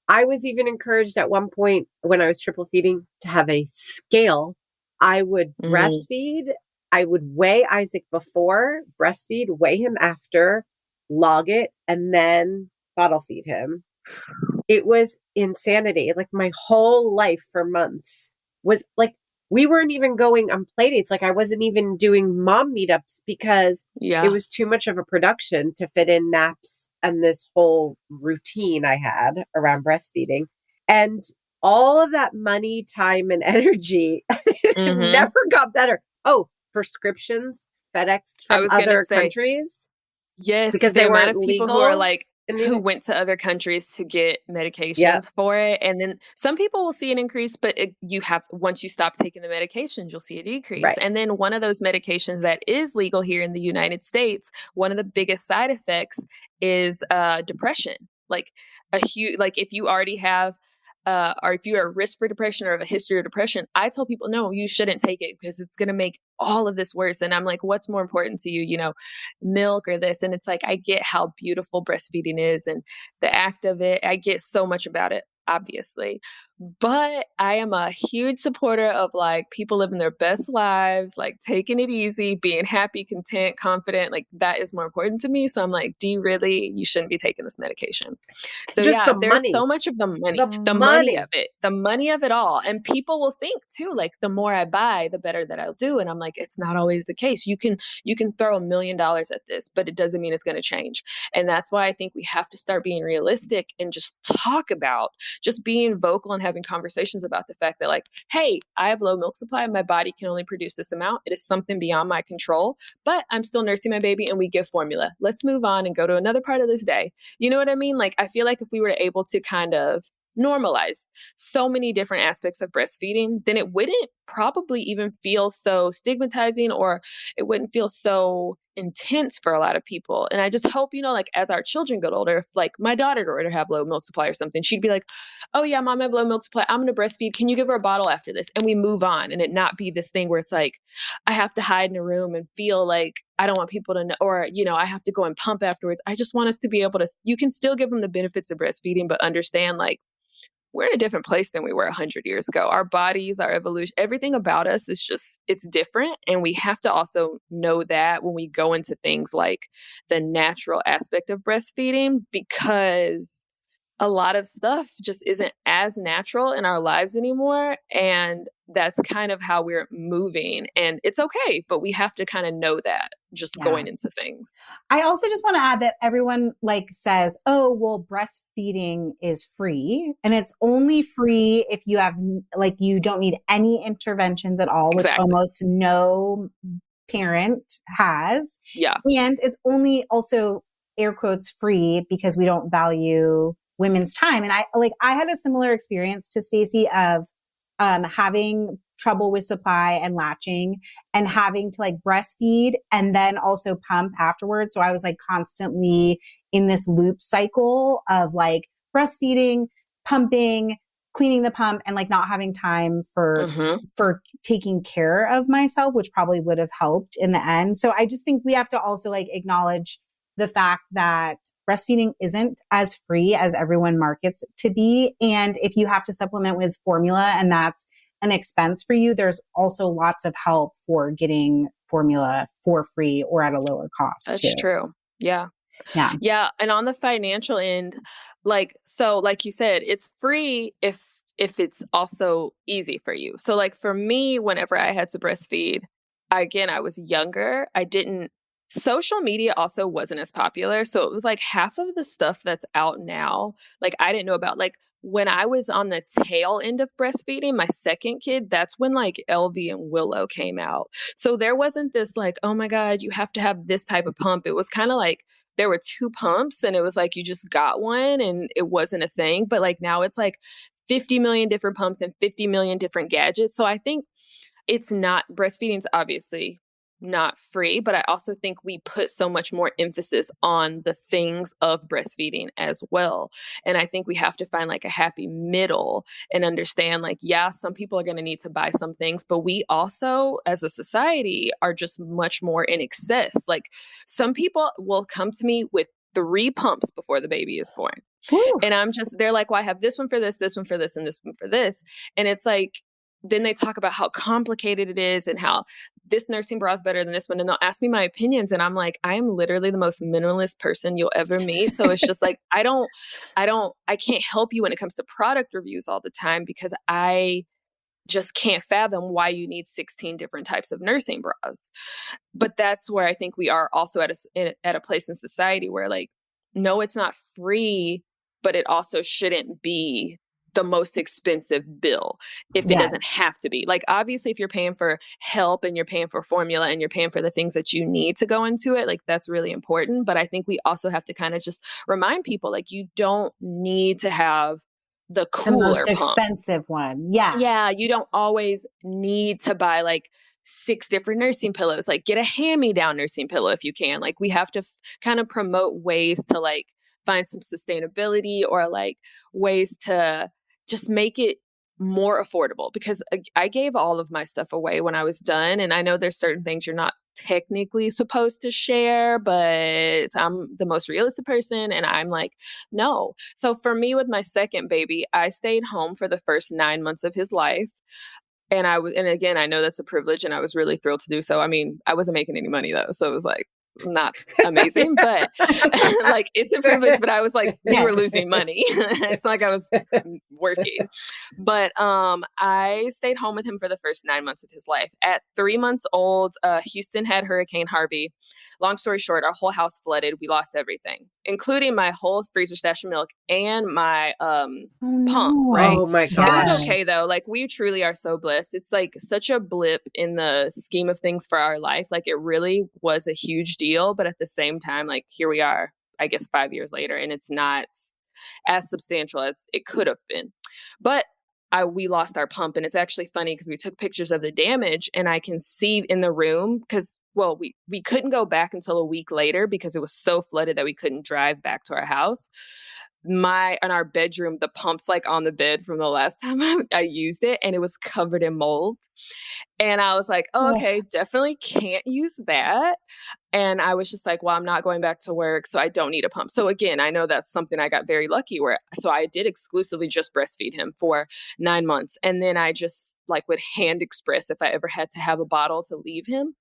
I was even encouraged at one point when I was triple feeding to have a scale. I would breastfeed. I would weigh Isaac before, breastfeed, weigh him after, log it, and then bottle feed him. It was insanity. Like my whole life for months was like, we weren't even going on play dates. Like I wasn't even doing mom meetups because it was too much of a production to fit in naps and this whole routine I had around breastfeeding. And all of that money, time, and energy, it never got better. Oh, prescriptions, FedEx from other countries.
Yes,
because
the
they
amount
weren't
of people
legal
who are like, who went to other countries to get medications for it. And then some people will see an increase, but once you stop taking the medications, you'll see a decrease.
Right.
And then one of those medications that is legal here in the United States, one of the biggest side effects is depression. Like if you already have or if you're at risk for depression or have a history of depression, I tell people, no, you shouldn't take it because it's going to make all of this worse. And I'm like, what's more important to you, milk or this? And it's like, I get how beautiful breastfeeding is and the act of it. I get so much about it, obviously. But I am a huge supporter of like people living their best lives, like taking it easy, being happy, content, confident. Like that is more important to me. So I'm like, you shouldn't be taking this medication. So
Just the
there's
money.
so much of the money the money of it all. And people will think too, like the more I buy, the better that I'll do. And I'm like, it's not always the case. You can throw $1 million at this, but it doesn't mean it's going to change. And that's why I think we have to start being realistic and just talk about just being vocal and having conversations about the fact that like, hey, I have low milk supply. My body can only produce this amount. It is something beyond my control, but I'm still nursing my baby and we give formula. Let's move on and go to another part of this day. You know what I mean? Like, I feel like if we were able to kind of normalize so many different aspects of breastfeeding, then it wouldn't probably even feel so stigmatizing, or it wouldn't feel so intense for a lot of people. And I just hope, like as our children get older, if like my daughter were to have low milk supply or something, she'd be like, oh yeah, mom, I have low milk supply. I'm going to breastfeed. Can you give her a bottle after this? And we move on, and it not be this thing where it's like, I have to hide in a room and feel like I don't want people to know, or, I have to go and pump afterwards. I just want us to be able to, you can still give them the benefits of breastfeeding, but understand like, we're in a different place than we were 100 years ago. Our bodies, our evolution, everything about us is just, it's different. And we have to also know that when we go into things like the natural aspect of breastfeeding, because a lot of stuff just isn't as natural in our lives anymore. And that's kind of how we're moving. And it's okay, but we have to kind of know that just going into things.
I also just want to add that everyone like says, oh, well, breastfeeding is free. And it's only free if you have like, you don't need any interventions at all, which almost no parent has.
Yeah.
And it's only also air quotes free because we don't value women's time. And I had a similar experience to Stacey of having trouble with supply and latching and having to like breastfeed and then also pump afterwards. So I was like constantly in this loop cycle of like breastfeeding, pumping, cleaning the pump, and like not having time for taking care of myself, which probably would have helped in the end. So I just think we have to also like acknowledge the fact that breastfeeding isn't as free as everyone markets to be. And if you have to supplement with formula and that's an expense for you, there's also lots of help for getting formula for free or at a lower cost
That's
too.
true. Yeah.
Yeah.
Yeah. And on the financial end, like you said, it's free if it's also easy for you. So like for me, whenever I had to breastfeed, I was younger. Social media also wasn't as popular. So it was like half of the stuff that's out now, like I didn't know about. Like when I was on the tail end of breastfeeding, my second kid, that's when like LV and Willow came out. So there wasn't this like, oh my God, you have to have this type of pump. It was kind of like there were two pumps and it was like you just got one and it wasn't a thing. But like now it's like 50 million different pumps and 50 million different gadgets. So I think breastfeeding's obviously not free, but I also think we put so much more emphasis on the things of breastfeeding as well. And I think we have to find like a happy middle and understand like, yeah, some people are going to need to buy some things, but we also as a society are just much more in excess. Like some people will come to me with 3 pumps before the baby is born.
Woo.
And they're like, well, I have this one for this one for this, and this one for this. And it's like, then they talk about how complicated it is and how this nursing bra is better than this one. And they'll ask me my opinions. And I'm like, I am literally the most minimalist person you'll ever meet. So it's just like, I can't help you when it comes to product reviews all the time because I just can't fathom why you need 16 different types of nursing bras. But that's where I think we are also at a place in society where like, no, it's not free, but it also shouldn't be the most expensive bill if it doesn't have to be. Like, obviously, if you're paying for help and you're paying for formula and you're paying for the things that you need to go into it, like that's really important. But I think we also have to kind of just remind people, like, you don't need to have the cooler
most
pump.
expensive one. Yeah.
Yeah. You don't always need to buy like 6 different nursing pillows. Like get a hand-me-down nursing pillow if you can. Like we have to kind of promote ways to like find some sustainability or like ways to just make it more affordable, because I gave all of my stuff away when I was done. And I know there's certain things you're not technically supposed to share, but I'm the most realistic person. And I'm like, no. So for me, with my second baby, I stayed home for the first 9 months of his life. And and again, I know that's a privilege and I was really thrilled to do so. I mean, I wasn't making any money though. So it was like, not amazing, but like it's a privilege, but I was like, we were losing money. It's like I was working, but I stayed home with him for the first 9 months of his life. At 3 months old, Houston had Hurricane Harvey. Long story short, our whole house flooded. We lost everything, including my whole freezer stash of milk and my pump, right?
Oh my
It
gosh.
was okay though. Like we truly are so blessed. It's like such a blip in the scheme of things for our life. Like it really was a huge deal. But at the same time, like here we are, I guess 5 years later, and it's not as substantial as it could have been. But we lost our pump. And it's actually funny because we took pictures of the damage and I can see in the room because, well, we couldn't go back until a week later because it was so flooded that we couldn't drive back to our house. In our bedroom, the pump's like on the bed from the last time I used it and it was covered in mold. And I was like, oh, okay, definitely can't use that. And I was just like, well, I'm not going back to work, so I don't need a pump. So again, I know that's something I got very lucky so I did exclusively just breastfeed him for 9 months. And then I just like would hand express if I ever had to have a bottle to leave him,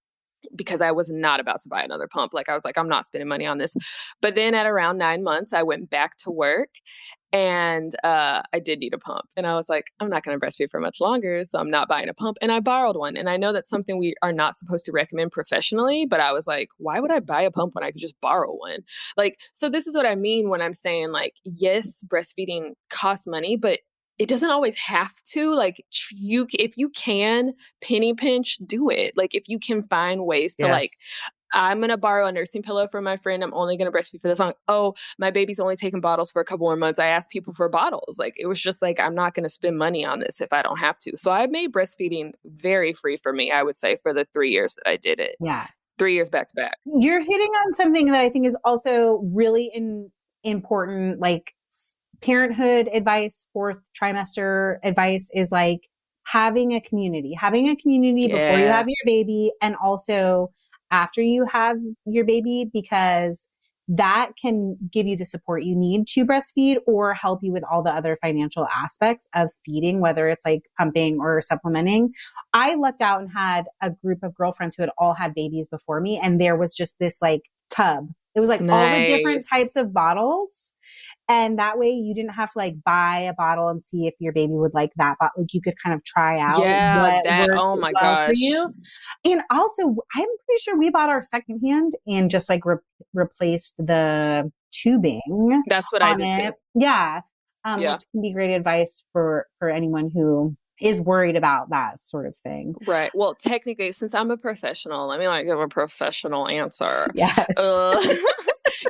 because I was not about to buy another pump. Like I was like, I'm not spending money on this. But then at around 9 months, I went back to work and I did need a pump. And I was like, I'm not going to breastfeed for much longer, so I'm not buying a pump. And I borrowed one. And I know that's something we are not supposed to recommend professionally, but I was like, why would I buy a pump when I could just borrow one? Like, so this is what I mean when I'm saying like, yes, breastfeeding costs money, but it doesn't always have to. Like if you can penny pinch, do it. Like if you can find ways to like, I'm going to borrow a nursing pillow from my friend. I'm only going to breastfeed for this long. Oh, my baby's only taking bottles for a couple more months. I asked people for bottles. Like it was just like, I'm not going to spend money on this if I don't have to. So I made breastfeeding very free for me, I would say, for the 3 years that I did it.
Yeah.
3 years back to back.
You're hitting on something that I think is also really important, like parenthood advice, 4th trimester advice is like having a community before you have your baby and also after you have your baby, because that can give you the support you need to breastfeed or help you with all the other financial aspects of feeding, whether it's like pumping or supplementing. I lucked out and had a group of girlfriends who had all had babies before me. And there was just this like tub. It was like all the different types of bottles. And that way you didn't have to like buy a bottle and see if your baby would like that. But like you could kind of try out what worked
oh my
well
gosh.
for you. And also, I'm pretty sure we bought our secondhand and just like replaced the tubing.
That's what I did too.
Yeah. Which can be great advice for anyone who is worried about that sort of thing.
Right. Well, technically, since I'm a professional, let me like give a professional answer.
Yes.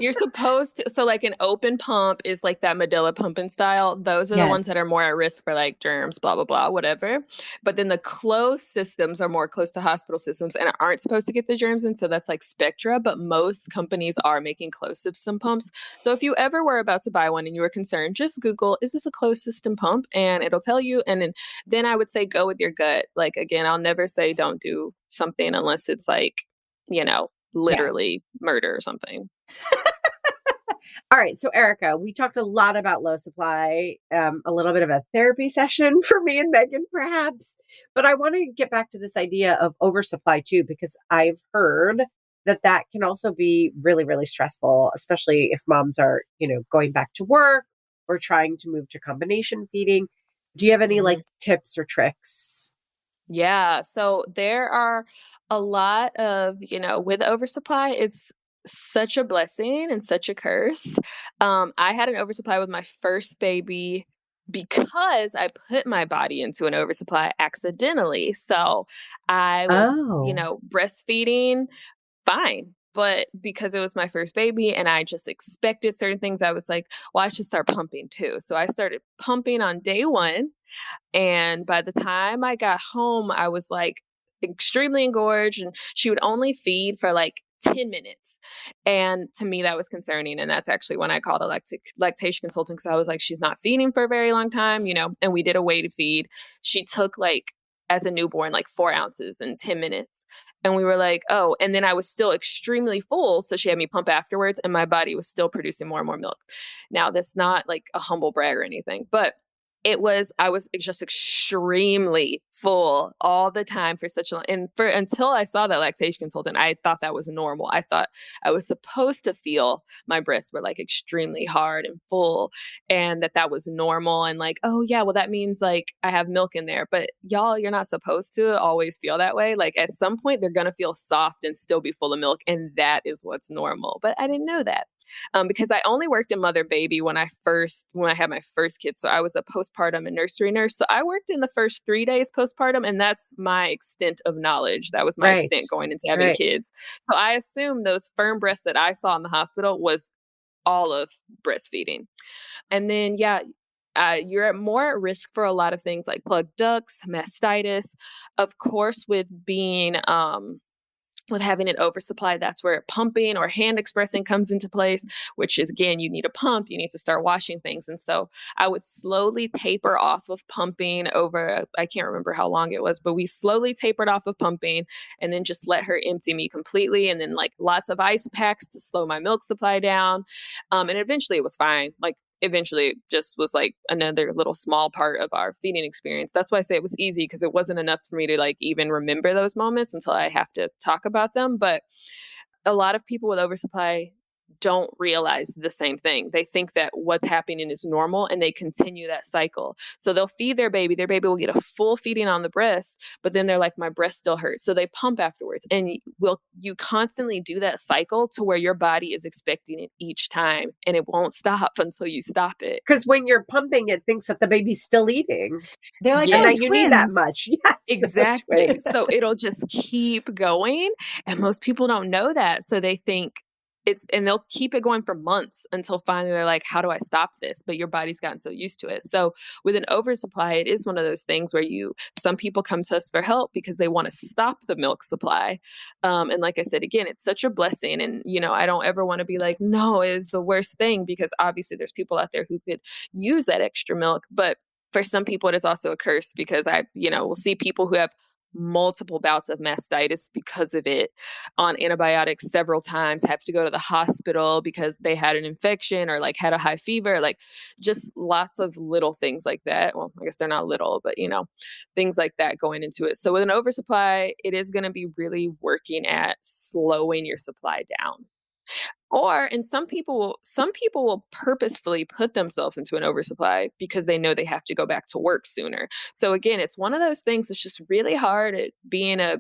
You're supposed to, so like an open pump is like that Medela pumping style. Those are the ones that are more at risk for like germs, blah, blah, blah, whatever. But then the closed systems are more close to hospital systems and aren't supposed to get the germs in. So that's like Spectra, but most companies are making closed system pumps. So if you ever were about to buy one and you were concerned, just Google, is this a closed system pump? And it'll tell you. And then I would say go with your gut. Like, again, I'll never say don't do something unless it's like, literally murder or something.
All right. So, Erica, we talked a lot about low supply, a little bit of a therapy session for me and Megan, perhaps. But I want to get back to this idea of oversupply, too, because I've heard that can also be really, really stressful, especially if moms are, going back to work or trying to move to combination feeding. Do you have any like tips or tricks?
Yeah. So there are a lot of, with oversupply, it's such a blessing and such a curse. I had an oversupply with my first baby because I put my body into an oversupply accidentally. So I was, breastfeeding fine. But because it was my first baby and I just expected certain things, I was like, well, I should start pumping too. So I started pumping on day one. And by the time I got home, I was like extremely engorged and she would only feed for like 10 minutes. And to me, that was concerning. And that's actually when I called a lactation consultant because I was like, she's not feeding for a very long time, and we did a way to feed. She took like, as a newborn, like 4 ounces in 10 minutes. And we were like, oh, and then I was still extremely full. So she had me pump afterwards and my body was still producing more and more milk. Now, that's not like a humble brag or anything, but I was just extremely full all the time for such a long, until I saw that lactation consultant, I thought that was normal. I thought I was supposed to feel my breasts were like extremely hard and full and that was normal. And like, oh yeah, well that means like I have milk in there, but y'all, you're not supposed to always feel that way. Like at some point they're going to feel soft and still be full of milk. And that is what's normal. But I didn't know that. Because I only worked in mother baby when I had my first kid. So I was a postpartum and nursery nurse. So I worked in the first 3 days postpartum, and that's my extent of knowledge. That was my extent going into having kids. So I assume those firm breasts that I saw in the hospital was all of breastfeeding. And then, you're more at risk for a lot of things like plugged ducts, mastitis. Of course, with being with having an oversupply, that's where pumping or hand expressing comes into place, which is, again, you need a pump, you need to start washing things. And so I would slowly taper off of pumping over, I can't remember how long it was, but we slowly tapered off of pumping and then just let her empty me completely. And then like lots of ice packs to slow my milk supply down. And eventually it was fine. Like eventually it just was like another little small part of our feeding experience. That's why I say it was easy, because it wasn't enough for me to like even remember those moments until I have to talk about them. But a lot of people with oversupply don't realize the same thing. They think that what's happening is normal and they continue that cycle. So they'll feed their baby will get a full feeding on the breast, but then they're like, my breast still hurts. So they pump afterwards. And you constantly do that cycle to where your body is expecting it each time and it won't stop until you stop it.
Because when you're pumping, it thinks that the baby's still eating.
They're like,
and you need that much. Yes,
exactly. So it'll just keep going. And most people don't know that. So they think and they'll keep it going for months until finally they're like, how do I stop this? But your body's gotten so used to it. So with an oversupply, it is one of those things where some people come to us for help because they want to stop the milk supply. And like I said, again, it's such a blessing. And, I don't ever want to be like, no, it is the worst thing, because obviously there's people out there who could use that extra milk. But for some people, it is also a curse, because we'll see people who have multiple bouts of mastitis because of it, on antibiotics several times, have to go to the hospital because they had an infection or like had a high fever, like just lots of little things like that. Well, I guess they're not little, but things like that going into it. So with an oversupply, it is going to be really working at slowing your supply down. And some people will purposefully put themselves into an oversupply because they know they have to go back to work sooner. So again, it's one of those things that's just really hard at being a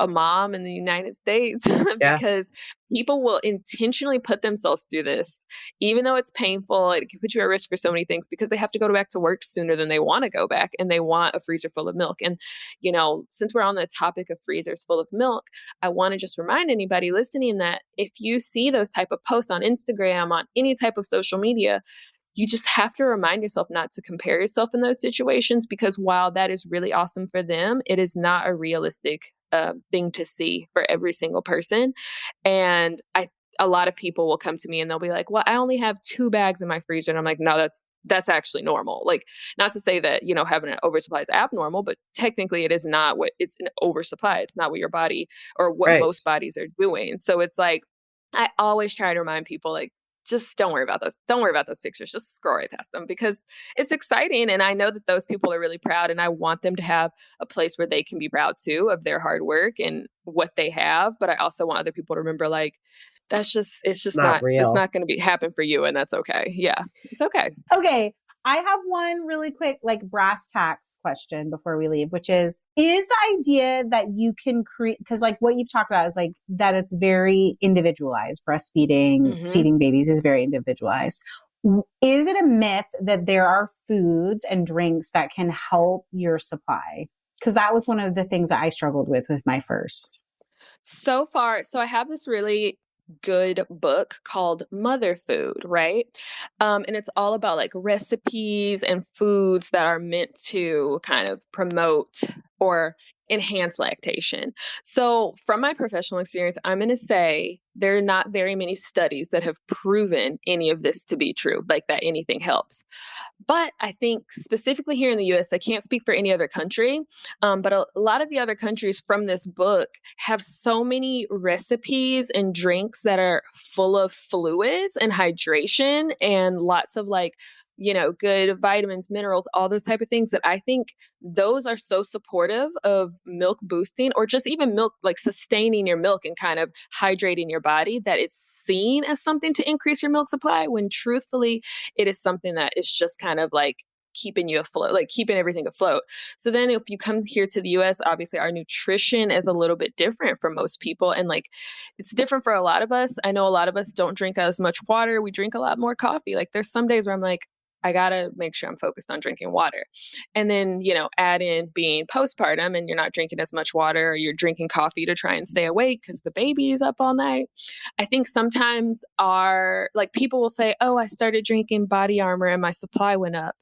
mom in the United States
Yeah.
because people will intentionally put themselves through this, even though it's painful. It can put you at risk for so many things because they have to go back to work sooner than they want to go back, and they want a freezer full of milk. And, since we're on the topic of freezers full of milk, I want to just remind anybody listening that if you see those type of posts on Instagram, on any type of social media, you just have to remind yourself not to compare yourself in those situations, because while that is really awesome for them, it is not a realistic thing to see for every single person. And a lot of people will come to me and they'll be like, well, I only have 2 bags in my freezer. And I'm like, no, that's actually normal. Like, not to say that, having an oversupply is abnormal, but technically it is not it's an oversupply. It's not what your body or what
Right.
most bodies are doing. So it's like, I always try to remind people, like, just don't worry about those. Don't worry about those pictures. Just scroll right past them because it's exciting. And I know that those people are really proud, and I want them to have a place where they can be proud too of their hard work and what they have. But I also want other people to remember, like, it's just
Not real.
it's not going to happen for you. And that's okay. Yeah, it's okay.
Okay. I have one really quick, like, brass tacks question before we leave, which is the idea that you can create, because like what you've talked about is like that it's very individualized. Breastfeeding, feeding babies is very individualized. Is it a myth that there are foods and drinks that can help your supply? Because that was one of the things that I struggled with my first.
So I have this really good book called Mother Food, right? And it's all about like recipes and foods that are meant to kind of promote or enhance lactation. So from my professional experience, I'm going to say there are not very many studies that have proven any of this to be true, like that anything helps. But I think specifically here in the US, I can't speak for any other country, but a lot of the other countries from this book have so many recipes and drinks that are full of fluids and hydration and lots of like, good vitamins, minerals, all those type of things that I think those are so supportive of milk boosting, or just even milk, like sustaining your milk and kind of hydrating your body, that it's seen as something to increase your milk supply, when truthfully, it is something that is just kind of like keeping you afloat, like keeping everything afloat. So then if you come here to the US, obviously our nutrition is a little bit different for most people. And like, it's different for a lot of us. I know a lot of us don't drink as much water. We drink a lot more coffee. Like there's some days where I'm like, I got to make sure I'm focused on drinking water. And then, add in being postpartum and you're not drinking as much water, or you're drinking coffee to try and stay awake because the baby is up all night. I think sometimes people will say, oh, I started drinking Body Armor and my supply went up.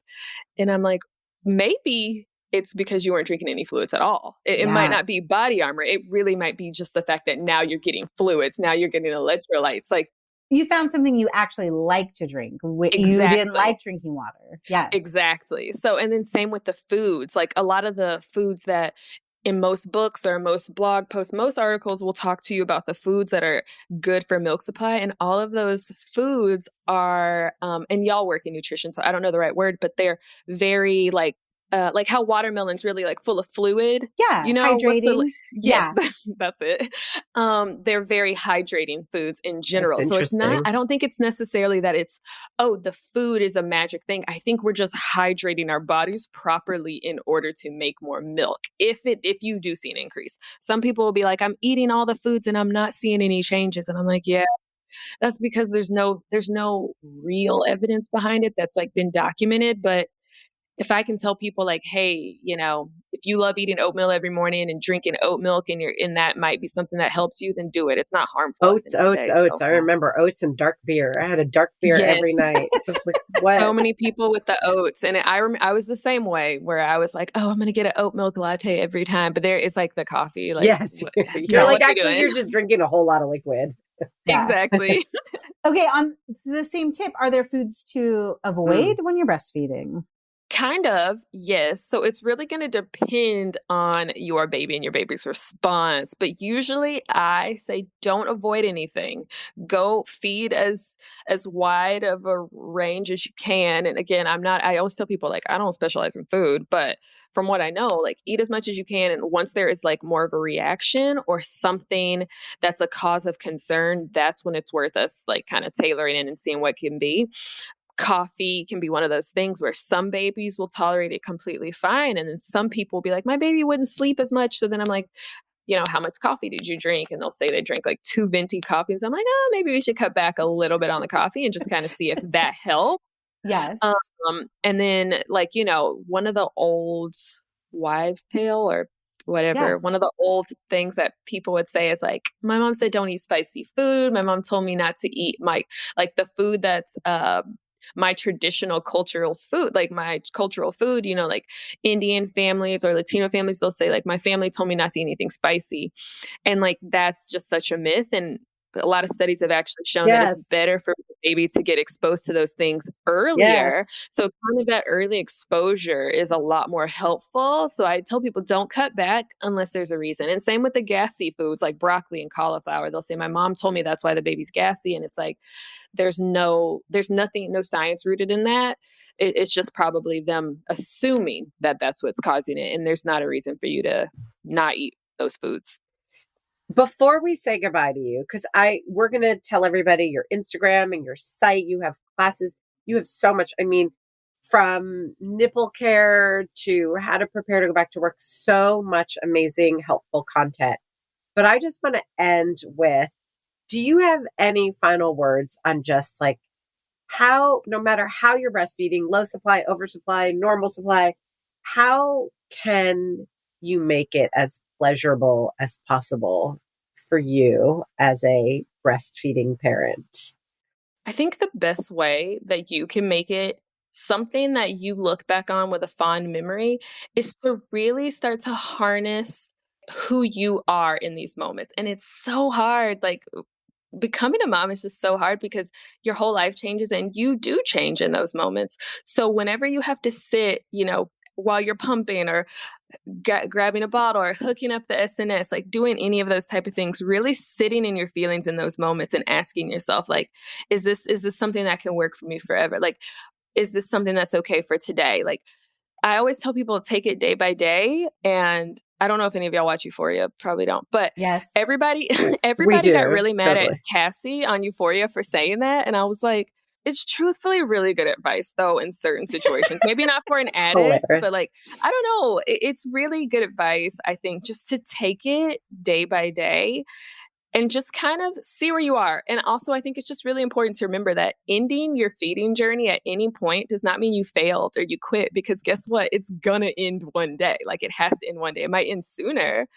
And I'm like, maybe it's because you weren't drinking any fluids at all. It might not be Body Armor. It really might be just the fact that now you're getting fluids. Now you're getting electrolytes. Like,
you found something you actually like to drink.
Exactly.
You didn't like drinking water. Yes.
Exactly. So, and then same with the foods, like a lot of the foods that in most books or most blog posts, most articles will talk to you about the foods that are good for milk supply. And all of those foods are, and y'all work in nutrition, so I don't know the right word, but they're very like how watermelon's really like full of fluid.
Yeah. Hydrating.
Yes, that's it. They're very hydrating foods in general. So it's not, I don't think it's necessarily that it's, the food is a magic thing. I think we're just hydrating our bodies properly in order to make more milk. If you do see an increase, some people will be like, I'm eating all the foods and I'm not seeing any changes. And I'm like, yeah, that's because there's no real evidence behind it that's like been documented. But if I can tell people like, hey, if you love eating oatmeal every morning and drinking oat milk and that might be something that helps you, then do it. It's not harmful.
Oats. I remember oats and dark beer. I had a dark beer every night. I was like, what?
So many people with the oats. And I was the same way, where I was like, oh, I'm going to get an oat milk latte every time. But there is like the coffee. Like,
yes. You're like, actually, you're just drinking a whole lot of liquid.
Exactly.
Okay. On the same tip, are there foods to avoid when you're breastfeeding?
Kind of, yes. So it's really going to depend on your baby and your baby's response. But usually I say don't avoid anything. Go feed as wide of a range as you can. And again, I always tell people like I don't specialize in food, but from what I know, like eat as much as you can. And once there is like more of a reaction or something that's a cause of concern, that's when it's worth us like kind of tailoring in and seeing what can be. Coffee can be one of those things where some babies will tolerate it completely fine. And then some people will be like, my baby wouldn't sleep as much. So then I'm like, how much coffee did you drink? And they'll say they drank like 2 venti coffees. I'm like, oh, maybe we should cut back a little bit on the coffee and just kind of see if that helps.
Yes.
And then like, one of the old wives' tale or whatever,
Yes.
one of the old things that people would say is like, my mom said, don't eat spicy food. My mom told me not to eat like the food that's, my traditional cultural food, like my cultural food, like Indian families or Latino families, they'll say like, my family told me not to eat anything spicy. And like, that's just such a myth. And a lot of studies have actually shown that it's better for the baby to get exposed to those things earlier.
Yes.
So kind of that early exposure is a lot more helpful. So I tell people don't cut back unless there's a reason. And same with the gassy foods like broccoli and cauliflower. They'll say, my mom told me that's why the baby's gassy. And it's like, there's no science rooted in that. It's just probably them assuming that that's what's causing it. And there's not a reason for you to not eat those foods.
Before we say goodbye to you, because we're going to tell everybody your Instagram and your site, you have classes, you have so much, from nipple care to how to prepare to go back to work, so much amazing, helpful content. But I just want to end with, do you have any final words on just like how, no matter how you're breastfeeding, low supply, oversupply, normal supply, how can you make it as pleasurable as possible for you as a breastfeeding parent?
I think the best way that you can make it something that you look back on with a fond memory is to really start to harness who you are in these moments. And it's so hard. Like becoming a mom is just so hard because your whole life changes and you do change in those moments. So whenever you have to sit, while you're pumping or grabbing a bottle or hooking up the SNS, like doing any of those type of things, really sitting in your feelings in those moments and asking yourself, like, is this something that can work for me forever? Like, is this something that's okay for today? Like, I always tell people take it day by day. And I don't know if any of y'all watch Euphoria, probably don't, but
yes,
everybody
We do,
got really mad
totally.
at Cassie on Euphoria for saying that. And I was like, it's truthfully really good advice though in certain situations. Maybe not for an addict, but like, I don't know. It's really good advice, I think, just to take it day by day and just kind of see where you are. And also, I think it's just really important to remember that ending your feeding journey at any point does not mean you failed or you quit, because guess what? It's gonna end one day. Like it has to end one day. It might end sooner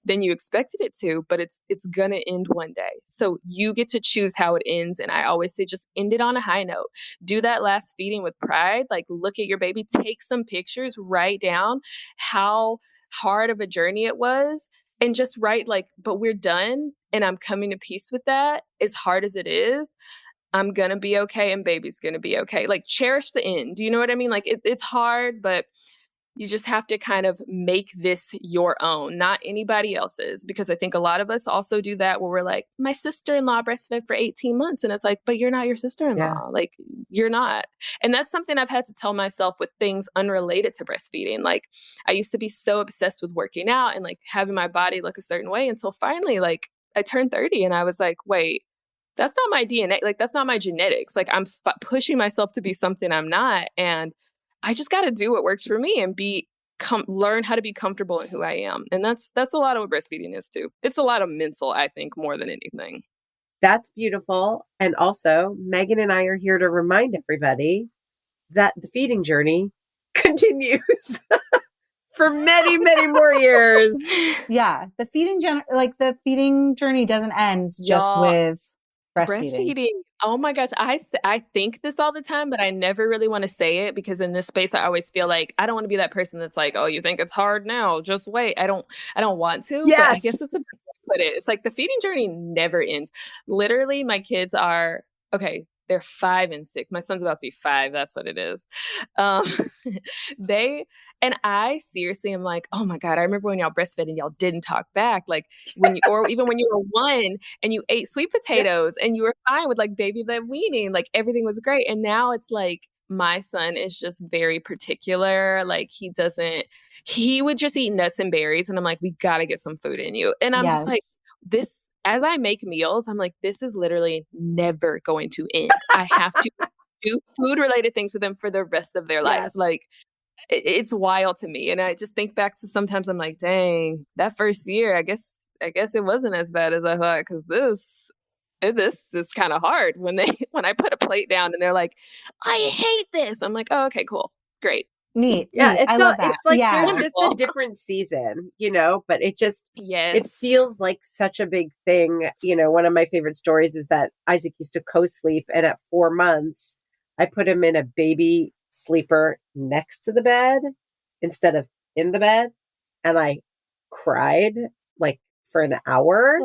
than you expected it to, but it's gonna end one day. So you get to choose how it ends. And I always say just end it on a high note. Do that last feeding with pride. Like look at your baby, take some pictures, write down how hard of a journey it was, and just write like, but we're done. And I'm coming to peace with that. As hard as it is, I'm going to be okay and baby's going to be okay. Like cherish the end. Do you know what I mean? Like it's hard, but you just have to kind of make this your own, not anybody else's. Because I think a lot of us also do that where we're like, my sister-in-law breastfed for 18 months. And it's like, but you're not your sister-in-law.
Yeah.
Like you're not. And that's something I've had to tell myself with things unrelated to breastfeeding. Like I used to be so obsessed with working out and like having my body look a certain way until finally like I turned 30 and I was like, wait, that's not my DNA. Like that's not my genetics. Like I'm pushing myself to be something I'm not. And I just got to do what works for me and learn how to be comfortable in who I am. And that's a lot of what breastfeeding is too. It's a lot of mental, I think, more than anything.
That's beautiful. And also, Megan and I are here to remind everybody that the feeding journey continues for many, many more years.
Yeah. The feeding journey doesn't end just with breastfeeding.
Oh my gosh. I think this all the time, but I never really want to say it because in this space, I always feel like I don't want to be that person that's like, oh, you think it's hard now? Just wait. I don't want to,
Yes.
But I guess it's a good way to put it. It's like the feeding journey never ends. Literally, my kids are, okay, they're 5 and 6. My son's about to be 5. That's what it is. Um, and I seriously am like, oh my God, I remember when y'all breastfed and y'all didn't talk back. Like or even when you were 1 and you ate sweet potatoes and you were fine with like baby led weaning, like everything was great. And now it's like, my son is just very particular. Like he would just eat nuts and berries. And I'm like, we got to get some food in you. And I'm just like, this, as I make meals, I'm like, this is literally never going to end. I have to do food related things with them for the rest of their life. Like it's wild to me. And I just think back to sometimes I'm like, dang, that first year, I guess it wasn't as bad as I thought. Cause this is kind of hard when I put a plate down and they're like, I hate this. I'm like, oh, okay, cool. Great.
Neat.
Yeah,
I love that.
It's like there's
Wonderful.
just a different season, but it just
Yes.
it feels like such a big thing. One of my favorite stories is that Isaac used to co-sleep, and at 4 months, I put him in a baby sleeper next to the bed instead of in the bed, and I cried like for an hour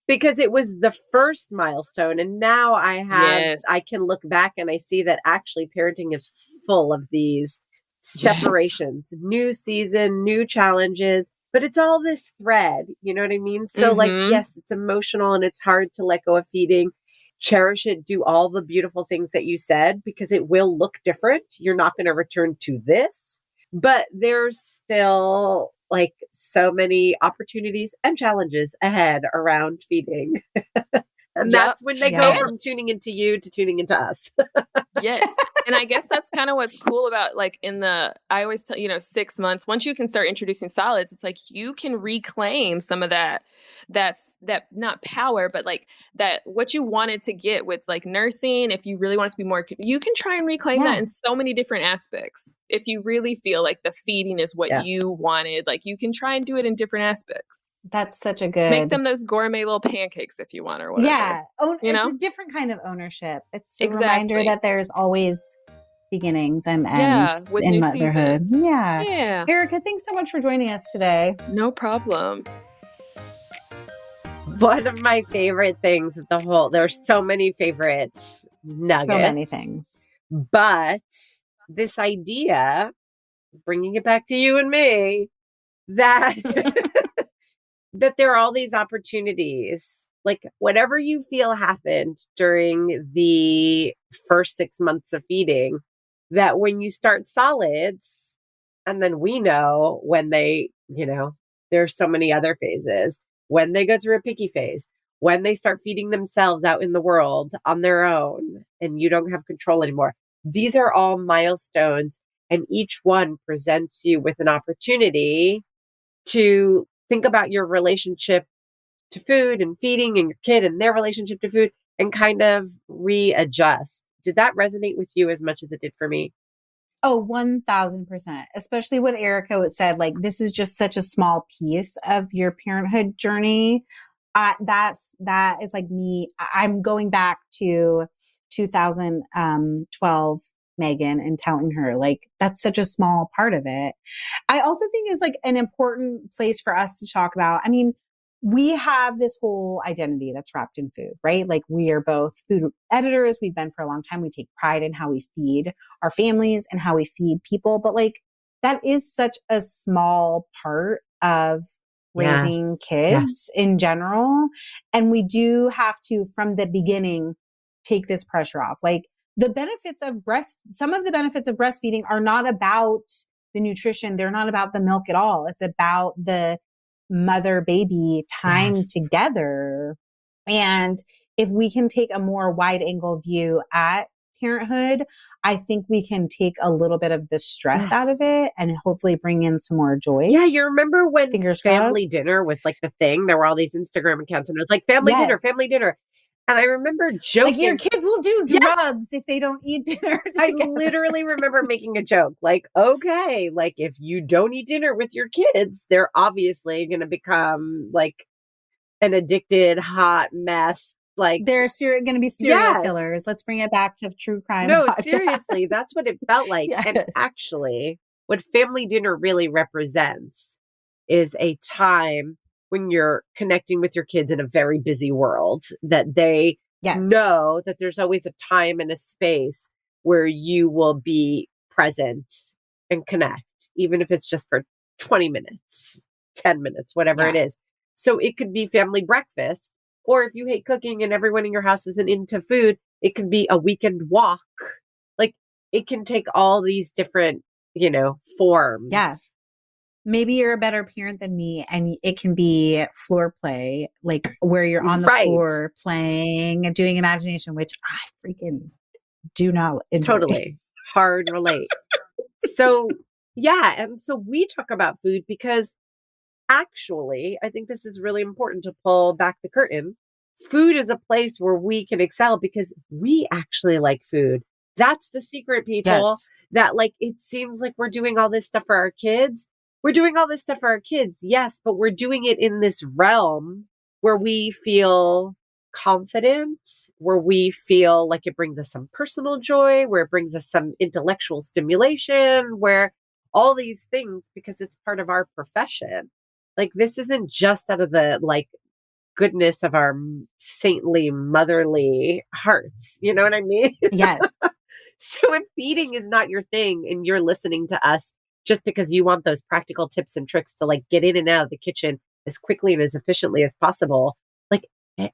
because it was the first milestone, and now I can look back and I see that actually parenting is full of these separations, new season, new challenges, but it's all this thread, you know what I mean? So like, yes, it's emotional and it's hard to let go of feeding, cherish it, do all the beautiful things that you said, because it will look different. You're not going to return to this, but there's still like so many opportunities and challenges ahead around feeding. And that's when they go from tuning into you to tuning into us.
Yes. And I guess that's kind of what's cool about like I always tell, 6 months, once you can start introducing solids, it's like you can reclaim some of that not power, but like that what you wanted to get with like nursing. If you really want it to be more, you can try and reclaim that in so many different aspects. If you really feel like the feeding is what you wanted, like you can try and do it in different aspects.
That's such a good.
Make them those gourmet little pancakes if you want or whatever.
Yeah. It's a different kind of ownership. It's a
Exactly.
reminder that there's always beginnings and ends
with
in
new
motherhood.
seasons.
Yeah. Erica, thanks so much for joining us today.
No problem.
One of my favorite things there's so many favorite nuggets.
So many things.
But this idea, bringing it back to you and me, that that there are all these opportunities, like whatever you feel happened during the first 6 months of feeding, that when you start solids, and then we know when they, there's so many other phases, when they go through a picky phase, when they start feeding themselves out in the world on their own, and you don't have control anymore. These are all milestones, and each one presents you with an opportunity to think about your relationship to food and feeding and your kid and their relationship to food and kind of readjust. Did that resonate with you as much as it did for me?
Oh, 1000%. Especially what Erica said, like, this is just such a small piece of your parenthood journey. That is like me. I'm going back to 2012 Megan and telling her like, that's such a small part of it. I also think is like an important place for us to talk about. I mean, we have this whole identity that's wrapped in food, right? Like we are both food editors. We've been for a long time. We take pride in how we feed our families and how we feed people. But like that is such a small part of raising kids in general. And we do have to, from the beginning, take this pressure off. Like some of the benefits of breastfeeding are not about the nutrition. They're not about the milk at all. It's about the mother baby time together. And if we can take a more wide angle view at parenthood, I think we can take a little bit of the stress out of it and hopefully bring in some more joy.
Yeah, you remember when
Fingers
family
crossed.
dinner was like the thing? There were all these Instagram accounts and it was like family dinner. And I remember joking.
Like your kids will do drugs if they don't eat dinner together.
I literally remember making a joke like, okay, like if you don't eat dinner with your kids, they're obviously going to become like an addicted hot mess. Like
they're going to be serial killers. Let's bring it back to true crime.
No,
podcasts.
Seriously, that's what it felt like. And actually, what family dinner really represents is a time when you're connecting with your kids in a very busy world, that they
Yes.
know that there's always a time and a space where you will be present and connect, even if it's just for 20 minutes, 10 minutes, whatever it is. So it could be family breakfast, or if you hate cooking and everyone in your house isn't into food, it could be a weekend walk. Like it can take all these different, forms.
Yeah. Maybe you're a better parent than me, and it can be floor play, like where you're on the floor playing and doing imagination, which I freaking do not enjoy.
Totally. Hard relate. So, yeah. And so we talk about food because actually, I think this is really important to pull back the curtain. Food is a place where we can excel because we actually like food. That's the secret, people. That it seems like we're doing all this stuff for our kids. We're doing all this stuff for our kids, yes, but we're doing it in this realm where we feel confident, where we feel like it brings us some personal joy, where it brings us some intellectual stimulation, where all these things, because it's part of our profession. This isn't just out of the goodness of our saintly, motherly hearts. You know what I mean?
Yes.
So if feeding is not your thing and you're listening to us just because you want those practical tips and tricks to get in and out of the kitchen as quickly and as efficiently as possible,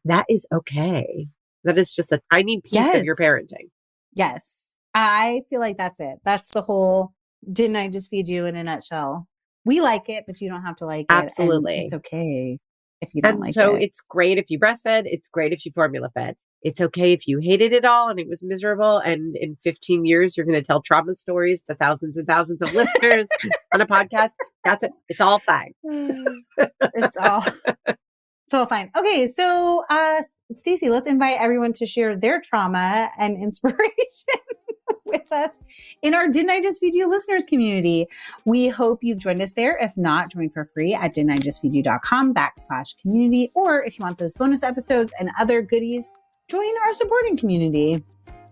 that is okay. That is just a tiny piece of your parenting.
Yes. I feel like that's it. That's the whole, didn't I just feed you in a nutshell? We like it, but you don't have to like it.
Absolutely.
And it's okay if you don't like it.
So it's great if you breastfed. It's great if you formula fed. It's okay if you hated it all and it was miserable. And in 15 years, you're going to tell trauma stories to thousands and thousands of listeners on a podcast. That's it. It's all fine.
It's all fine. Okay. So, Stacey, let's invite everyone to share their trauma and inspiration with us in our Didn't I Just Feed You listeners community. We hope you've joined us there. If not, join for free at didn'tijustfeedyou.com/community. Or if you want those bonus episodes and other goodies, join our supporting community.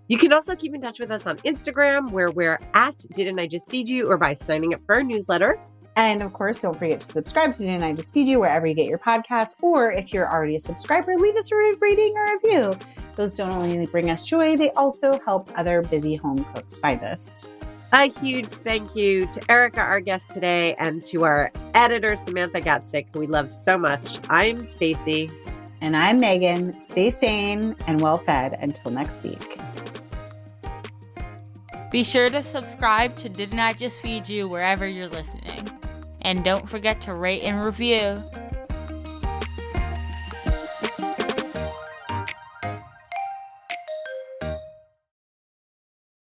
You can also keep in touch with us on Instagram, where we're at Didn't I Just Feed You, or by signing up for our newsletter.
And of course, don't forget to subscribe to Didn't I Just Feed You wherever you get your podcasts. Or if you're already a subscriber, leave us a rating or review. Those don't only bring us joy, they also help other busy home cooks find us.
A huge thank you to Erica, our guest today, and to our editor, Samantha Gatzik, who we love so much. I'm Stacey.
And I'm Megan. Stay sane and well fed until next week.
Be sure to subscribe to Didn't I Just Feed You wherever you're listening. And don't forget to rate and review.